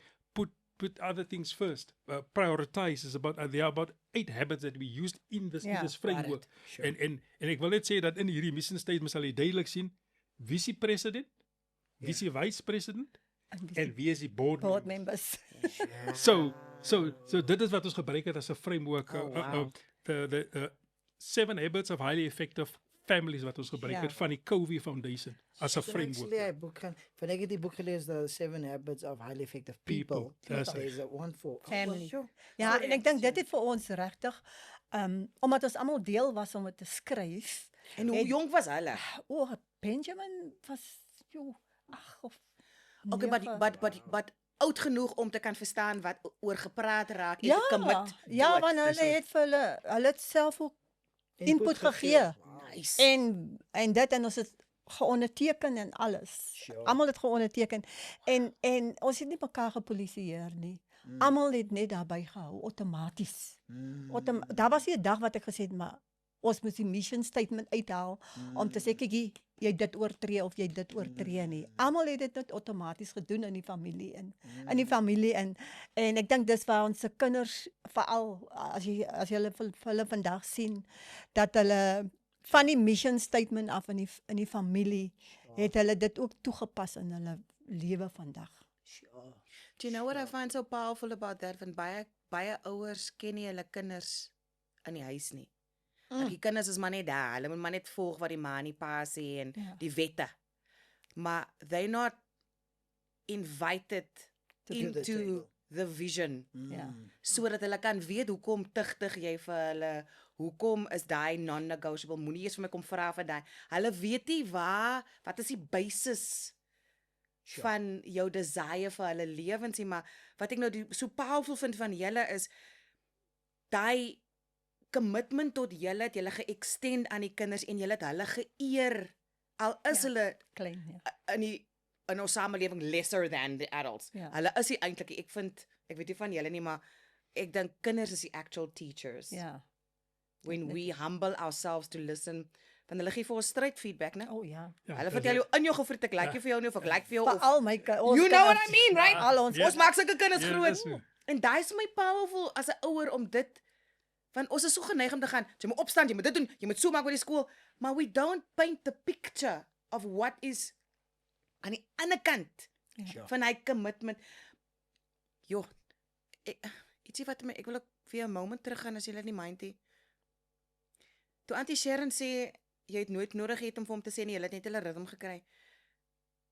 Put other things first. Prioritize is about there are about 8 habits that we used in this framework. Sure. En ek wil net sê dat in hierdie mission statement sal jy duidelik sien wie is die president, wie is die vice president en wie is die board Board members. members. So dit is wat ons gebruik het as 'n framework. Wow. The 7 habits of highly effective families wat ons gebruik het van die Covey Foundation as 'n framework. Actually, when I get the book gelezen, the 7 habits of highly effective people. That's There's a one for Family. Sure. Ja, Sorry, en ek dink dit het vir ons regtig, omdat ons almal deel was om dit te skryf. En hoe jonk was hulle? Benjamin was, of Okay, but oud genoeg om te kan verstaan wat oor gepraat raak en ja, gecommit. ja, want hulle het vir hulle het self ook input gegee. Nice. En dit, en ons het geonderteken en alles. Sure. Almal het geonderteken en ons het nie mekaar gepolisieer nie. Almal het net daarbey gehou outomaties. Daar was nie 'n dag wat ek gesê het maar ons moet die mission statement uithaal om te sê kyk jy dit oortree of jy dit oortree nie. Almal het dit net outomaties gedoen in die familie in die familie en ek dink dis waar ons se kinders veral as jy hulle vandag sien dat hulle van die mission statement af in die familie het hulle dit ook toegepas in hulle lewe vandag. Do you know what I find so powerful about that? Want baie ouers ken nie hulle kinders in die huis nie. Die kinders is maar net daar. Hulle moet maar net volg wat die ma en die pa sê en die wette. Maar they not invited To the into table. the vision. Ja. Sodat hulle kan weet hoekom tigtig jy vir hulle, hoekom is daai non-negotiable, moenie eers vir my kom vra vir daai. Hulle weet nie wat is die basis van jou desire vir hulle lewens nie, maar wat ek nou so powerful vind van julle is daai commitment tot julle het julle ge-extend aan die kinders en julle het hulle geëer al is hulle Klein, ja. in ons samelewing lesser than the adults. Ja. Hulle is die eintlik, ek weet nie van julle nie, maar ek dink kinders is die actual teachers. Ja. When we humble ourselves to listen, want hulle gee vir ons straight feedback, né? Oh ja. Ja, Hulle dis vertel jou in jou gefriet ek like jy vir jou nie of ek like vir jou of Veral my ons you know what I kinders. mean, right? Al ons Ons maak sulke kinders Ja, groot. dis so. En daai is my powerful as 'n ouer om dit want ons is so geneig om te gaan, jy moet opstaan, jy moet dit doen, jy moet so maak by die skool, maar we don't paint the picture of what is aan die ander kant Ja. van hy commitment. Jo, ietsie wat my, ek wil ook vir 'n moment teruggaan as jy dit nie mind het. Toe Auntie Sharon sê jy het nooit nodig het om vir hom te sê nie, jy het net hulle ritme gekry.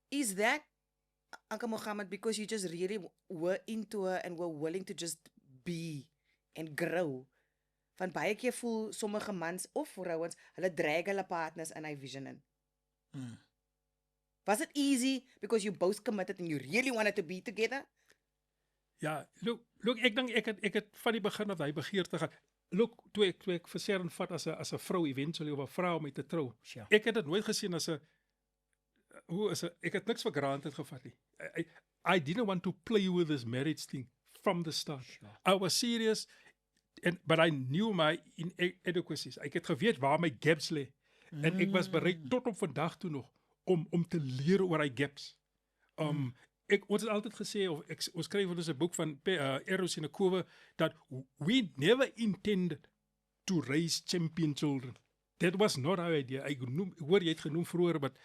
Is that Uncle Mohammed because you just really were into her and were willing to just be and grow? Van baie keer voel sommige mans of vrouens, hulle drag hulle partners in hy vision in. Was it easy because you both committed and you really wanted to be together? Ja, look, ek dink ek het van die begin af hy begeerte gehad. Look, toe ek vir Sharon vat as 'n vrou eventually of 'n vrou om mee te trou. Ja. Ek het dit nooit gesien as 'n ek het niks vir granted gevat nie. I didn't want to play with this marriage thing from the start. Sure. I was serious but I knew my inadequacies. Ek het geweet waar my gaps lê. En ek was bereid tot op vandag toe nog om te leer oor hy gaps. Ons het altyd gesê of ons skryf in 'n boek van Eros en Kowe dat we never intended to raise champion children. That was not our idea. Ek hoor jy het genoem vroeër wat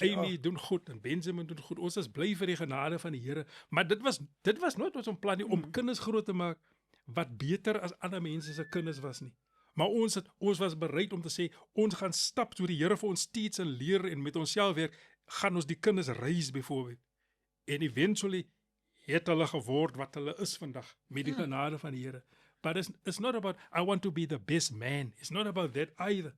Amy doen goed en Benjamin doen goed. Ons is bly vir die genade van die Here, maar dit was nooit ons plan nie om kinders groot te maak wat beter as ander mense se kinders was nie. Maar ons was bereid om te sê ons gaan stap toe die Here vir ons teach en leer en met onsself werk, gaan ons die kinders raise byvoorbeeld. En eventually het hulle geword wat hulle is vandag met die genade van die Here. But it's not about I want to be the best man. It's not about that either.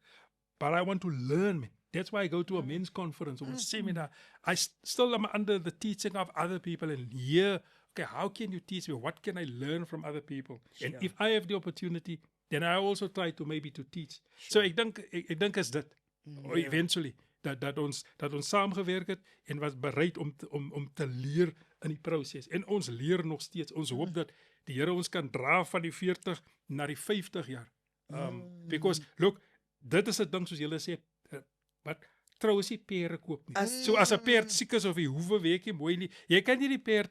But I want to learn, man. That's why I go to a men's conference or a seminar. I still am under the teaching of other people and hear, okay, how can you teach me? What can I learn from other people? And if I have the opportunity, then I also try to maybe to teach. So ek dink is dit eventually dat ons saamgewerk het en was bereid om te leer in die proses. En ons leer nog steeds. Ons hoop dat die Here ons kan dra van die 40 na die 50 jaar. Because look, dit is 'n ding soos julle sê, wat trouens nie pere koop nie. So as 'n perd siek is of hy hoewe weekie mooi nie, jy kan nie die perd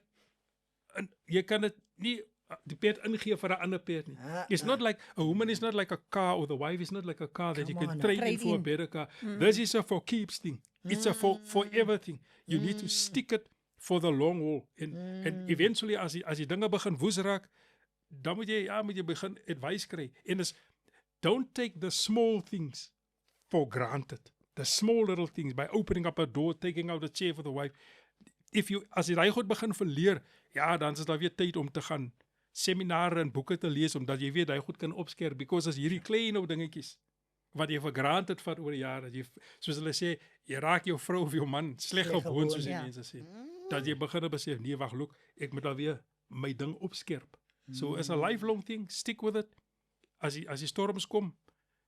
jy kan dit nie die perd ingee vir 'n ander perd nie. It's not like a woman is not like a car or the wife is not like a car that you can trade in for a better car. This is a for keeps thing. It's a for everything. You need to stick it for the long haul. And eventually as die dinge begin woes raak, dan moet jy begin advice kry. En is don't take the small things for granted. The small little things by opening up a door, taking out a chair for the wife. As jy daai goed begin verleer, ja, dan is daar weer tyd om te gaan seminare en boeke te lees omdat jy weet daai goed kan opskerp because as hierdie klein ou dingetjies wat jy vir granted vat oor die jare, soos hulle sê, jy raak jou vrou of jou man sleg gewoond soos die mense sê. Dat jy begin besef, nee, wag, look, ek moet alweer my ding opskerp. So it's a lifelong thing, stick with it. As die storms kom,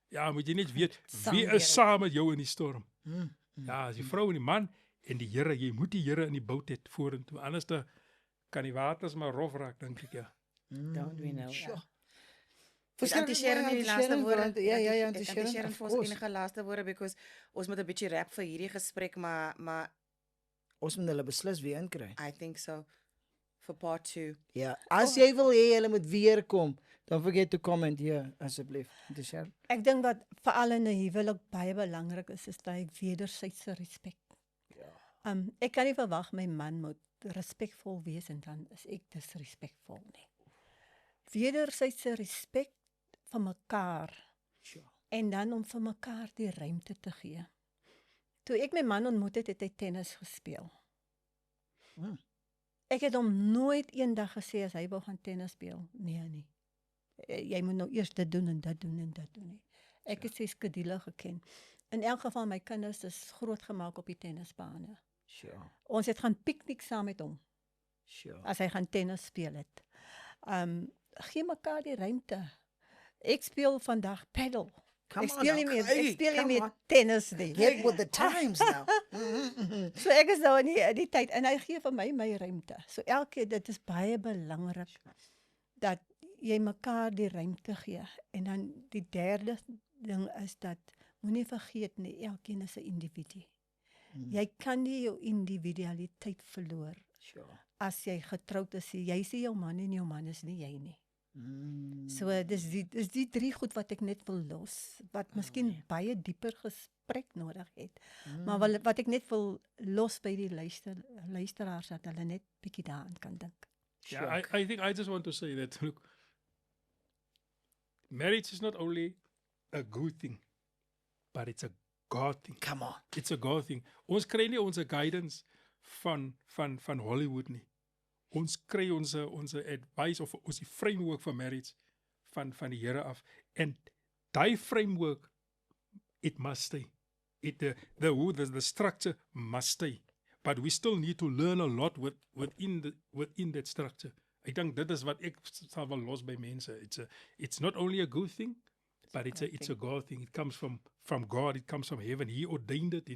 ja, moet jy net weet wie is saam met jou in die storm. Ja, as die vrou en die man en die Here, jy moet die Here in die boot hê vorentoe. Anders dan kan die waters maar rof raak, dink ek, ja. Don't we know? Sure. Vir Auntie Sharon die laaste woorde. Ja, Auntie Sharon vir ons enige laaste woorde because ons moet 'n bietjie wrap vir hierdie gesprek, maar Ons moet hulle beslis weer inkry. I think so for part 2. Ja, as jy wil hê hulle moet weer kom, don't forget to comment hier asseblief. Dis Sharon. Ek dink wat veral in 'n huwelik baie belangrik is daai wederwysige respek. Ja. Ek kan nie verwag my man moet respekvol wees en dan is ek disrespekvol nie. Wederwysige respek vir mekaar. Sure. En dan om vir mekaar die ruimte te gee. Toe ek my man ontmoet het, het hy tennis gespeel. Ek het hom nooit eendag gesê as hy wou gaan tennis speel. Nee. Jy moet nou eers dit doen en dit doen en dit doen nie. Ek het sy skedule geken. In elk geval my kinders is grootgemaak op die tennisbane. Sure. Ons het gaan piknik saam met hom Sure. as hy gaan tennis speel het. Gee mekaar die ruimte. Ek speel vandag paddle. Come Ek on speel now. nie meer, Hey, ek speel nie come meer on. tennis nie. Get with the times now. So ek is nou in die tyd en hy gee vir my ruimte. So elke dit is baie belangrik dat jy mekaar die ruimte gee. En dan die derde ding is dat moenie vergeet nie, elkeen is 'n individu. Jy kan nie jou individualiteit verloor Sure. as jy getroud is. Jy's nie jou man en jou man is nie jy nie. So dis die drie goed wat ek net wil los, wat miskien baie dieper gesprek nodig het. Maar wat ek net wil los by die luisteraars dat hulle net bietjie daaraan kan dink. Yeah, I think I just want to say that, look, marriage is not only a good thing, but it's a God thing. Come on. It's a God thing. Ons kry nie onze guidance van Hollywood nie. Ons kry onze advice of ons framework van marriage van die Here af. En die framework, it must stay. The structure must stay. But we still need to learn a lot within that structure. Ek dink dit is wat ek sal wel los by mense. It's not only a good thing, but it's a God thing. It comes from God. It comes from heaven. He ordained it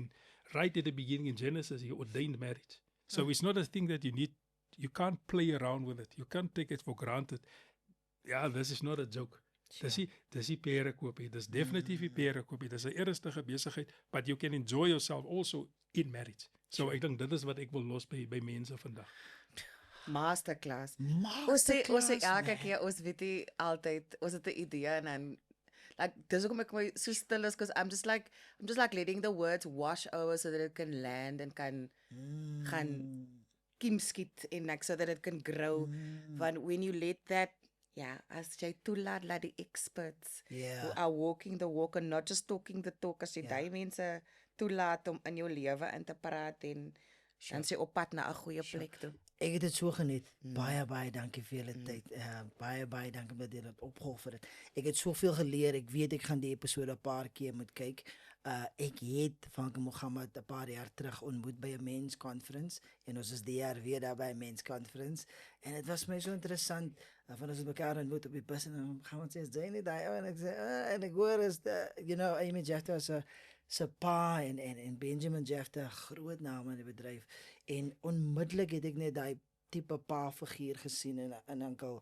right at the beginning in Genesis. He ordained marriage. So it's not a thing that you can't play around with it. You can't take it for granted. Yeah, this is not a joke. Dis die perekoopie. Dis definitief die perekoopie. Dis 'n ernstige besigheid, but you can enjoy yourself also in marriage. So ek dink dit is wat ek wil los by mense vandag. Masterclass. Ons sê elke keer ons weet nie altyd, ons het 'n idee en dan like dis hoekom ek my so stil is, because I'm just like letting the words wash over so that it can land and kan gaan kiemskiet en like so that it can grow. Want when you let that as jy toelaat dat die experts who are walking the walk and not just talking the talk, as jy die mense toelaat om in jou lewe in te praat en dan sê op pad na 'n goeie plek toe. Ek het dit so geniet. Baie dankie vir julle tyd. Baie dankie dat julle dit opgeoffer het. Ek het soveel geleer. Ek weet ek gaan die episode 'n paar keer moet kyk. Ek het Vanke Mohammed 'n paar jaar terug ontmoet by 'n Men's Conference en ons is die jaar weer daar by 'n Men's Conference en dit was my so interessant van ons mekaar ontmoet op die bus en dan gaan ons sê jy nie daai ou en ek sê en ek hoor is Amy Jeffter se pa en Benjamin Jeffter, groot naam in die bedryf en onmiddellik het ek net daai tipe pa figuur gesien en Uncle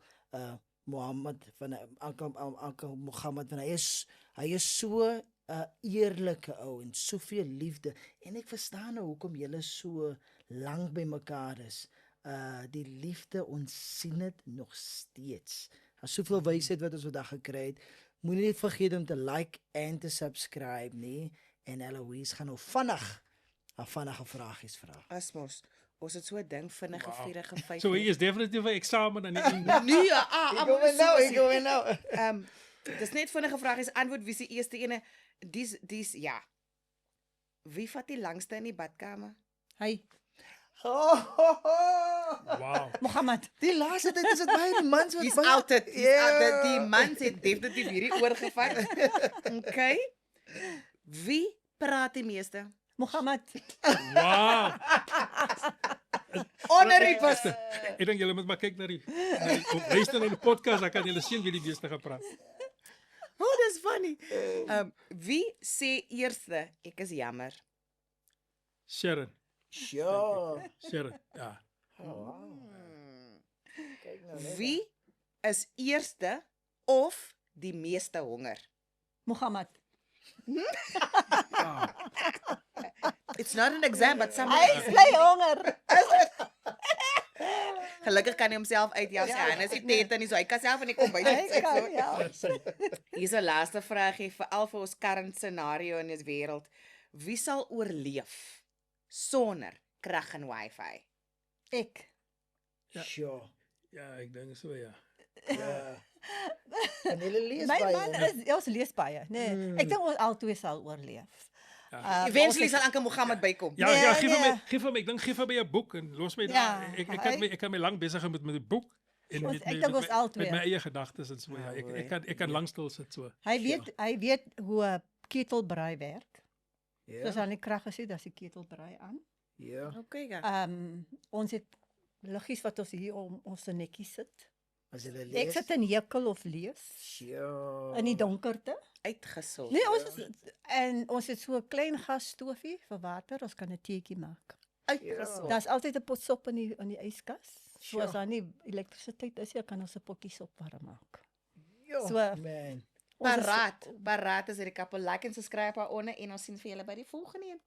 Mohammed van Uncle Mohammed van hy is so 'n eerlike ou en soveel liefde en ek verstaan nou hoekom julle so lank by mekaar is. Die liefde, ons sien dit nog steeds. Daar's soveel wysheid wat ons vandag gekry het. Moenie net vergeet om te like en te subscribe nie. En Eloise gaan nou vinnige vragies vra. Asmos, ons het so 'n ding vinnige vierige vyf. So hier is definitief 'n eksamen aan die einde. Nee, Ek go in nou. Dis net vinnige vragies, antwoord wie is die eerste ene? Dis Wie vat die langste in die badkamer? Hy Wow. Mohammed. Die laaste tyd is dit baie die mans wat Dis altyd die man het definitief hierdie oorgevat. Okay. Wie praat die meeste? Mohammed. Wow. Onderriepers. Ek dink julle moet maar kyk na die luister na die podcast, dan kan julle sien wie die meeste gepraat. Oh, dis funny. Wie sê eerste ek is jammer? Sharon. Sure. Sharon. Ja. Wie is eerste of die meeste honger? Mohammed. It's not an exam, but Hy somebody is bly honger. gelukkig kan hy homself uitjaag sê. En as hy tet en so hy kan self in die kombuis Hy sit. kan, So. ja. Hier is 'n laaste vragie veral vir ons current scenario in ons wêreld. Wie sal oorleef sonder krag en wifi? Ek. Sure. Ja, ek dink so ja. Ja. En hulle lees My baie. man is ons lees baie. Nee, ek dink ons albei sal oorleef. Eventually sal Anke Mohammed bykom. Ja, Nee, ja, nee. geef vir my, ek dink geef vir my 'n boek en los my Ja, daar. Ek kan my lank besig hou met 'n boek en Ons- met ek dink ons albei. met my eie gedagtes en so ja. Ek kan lank stil sit so. Hy weet hoe 'n ketelbraai werk. Ja. Soos aan die krag gesê, dis die ketelbraai aan. Ja. Okay, ja. Ons het liggies wat ons hier om ons netjies sit. As hulle Ek lees. sit in hekel of lees Sjoe. in die donkerte. Uitgesort. Nee, ons het so 'n klein gasstoofie vir water, ons kan 'n teetjie maak. Uitgesort. Daar's altyd 'n pot sop in die yskas. So as Sure. daar nie elektrisiteit is, kan ons 'n potjie sop warm maak. Jo, So- man. Ons is- Paraat is hierdie kappel. Like en subscribe daaronder en ons sien vir julle by die volgende een.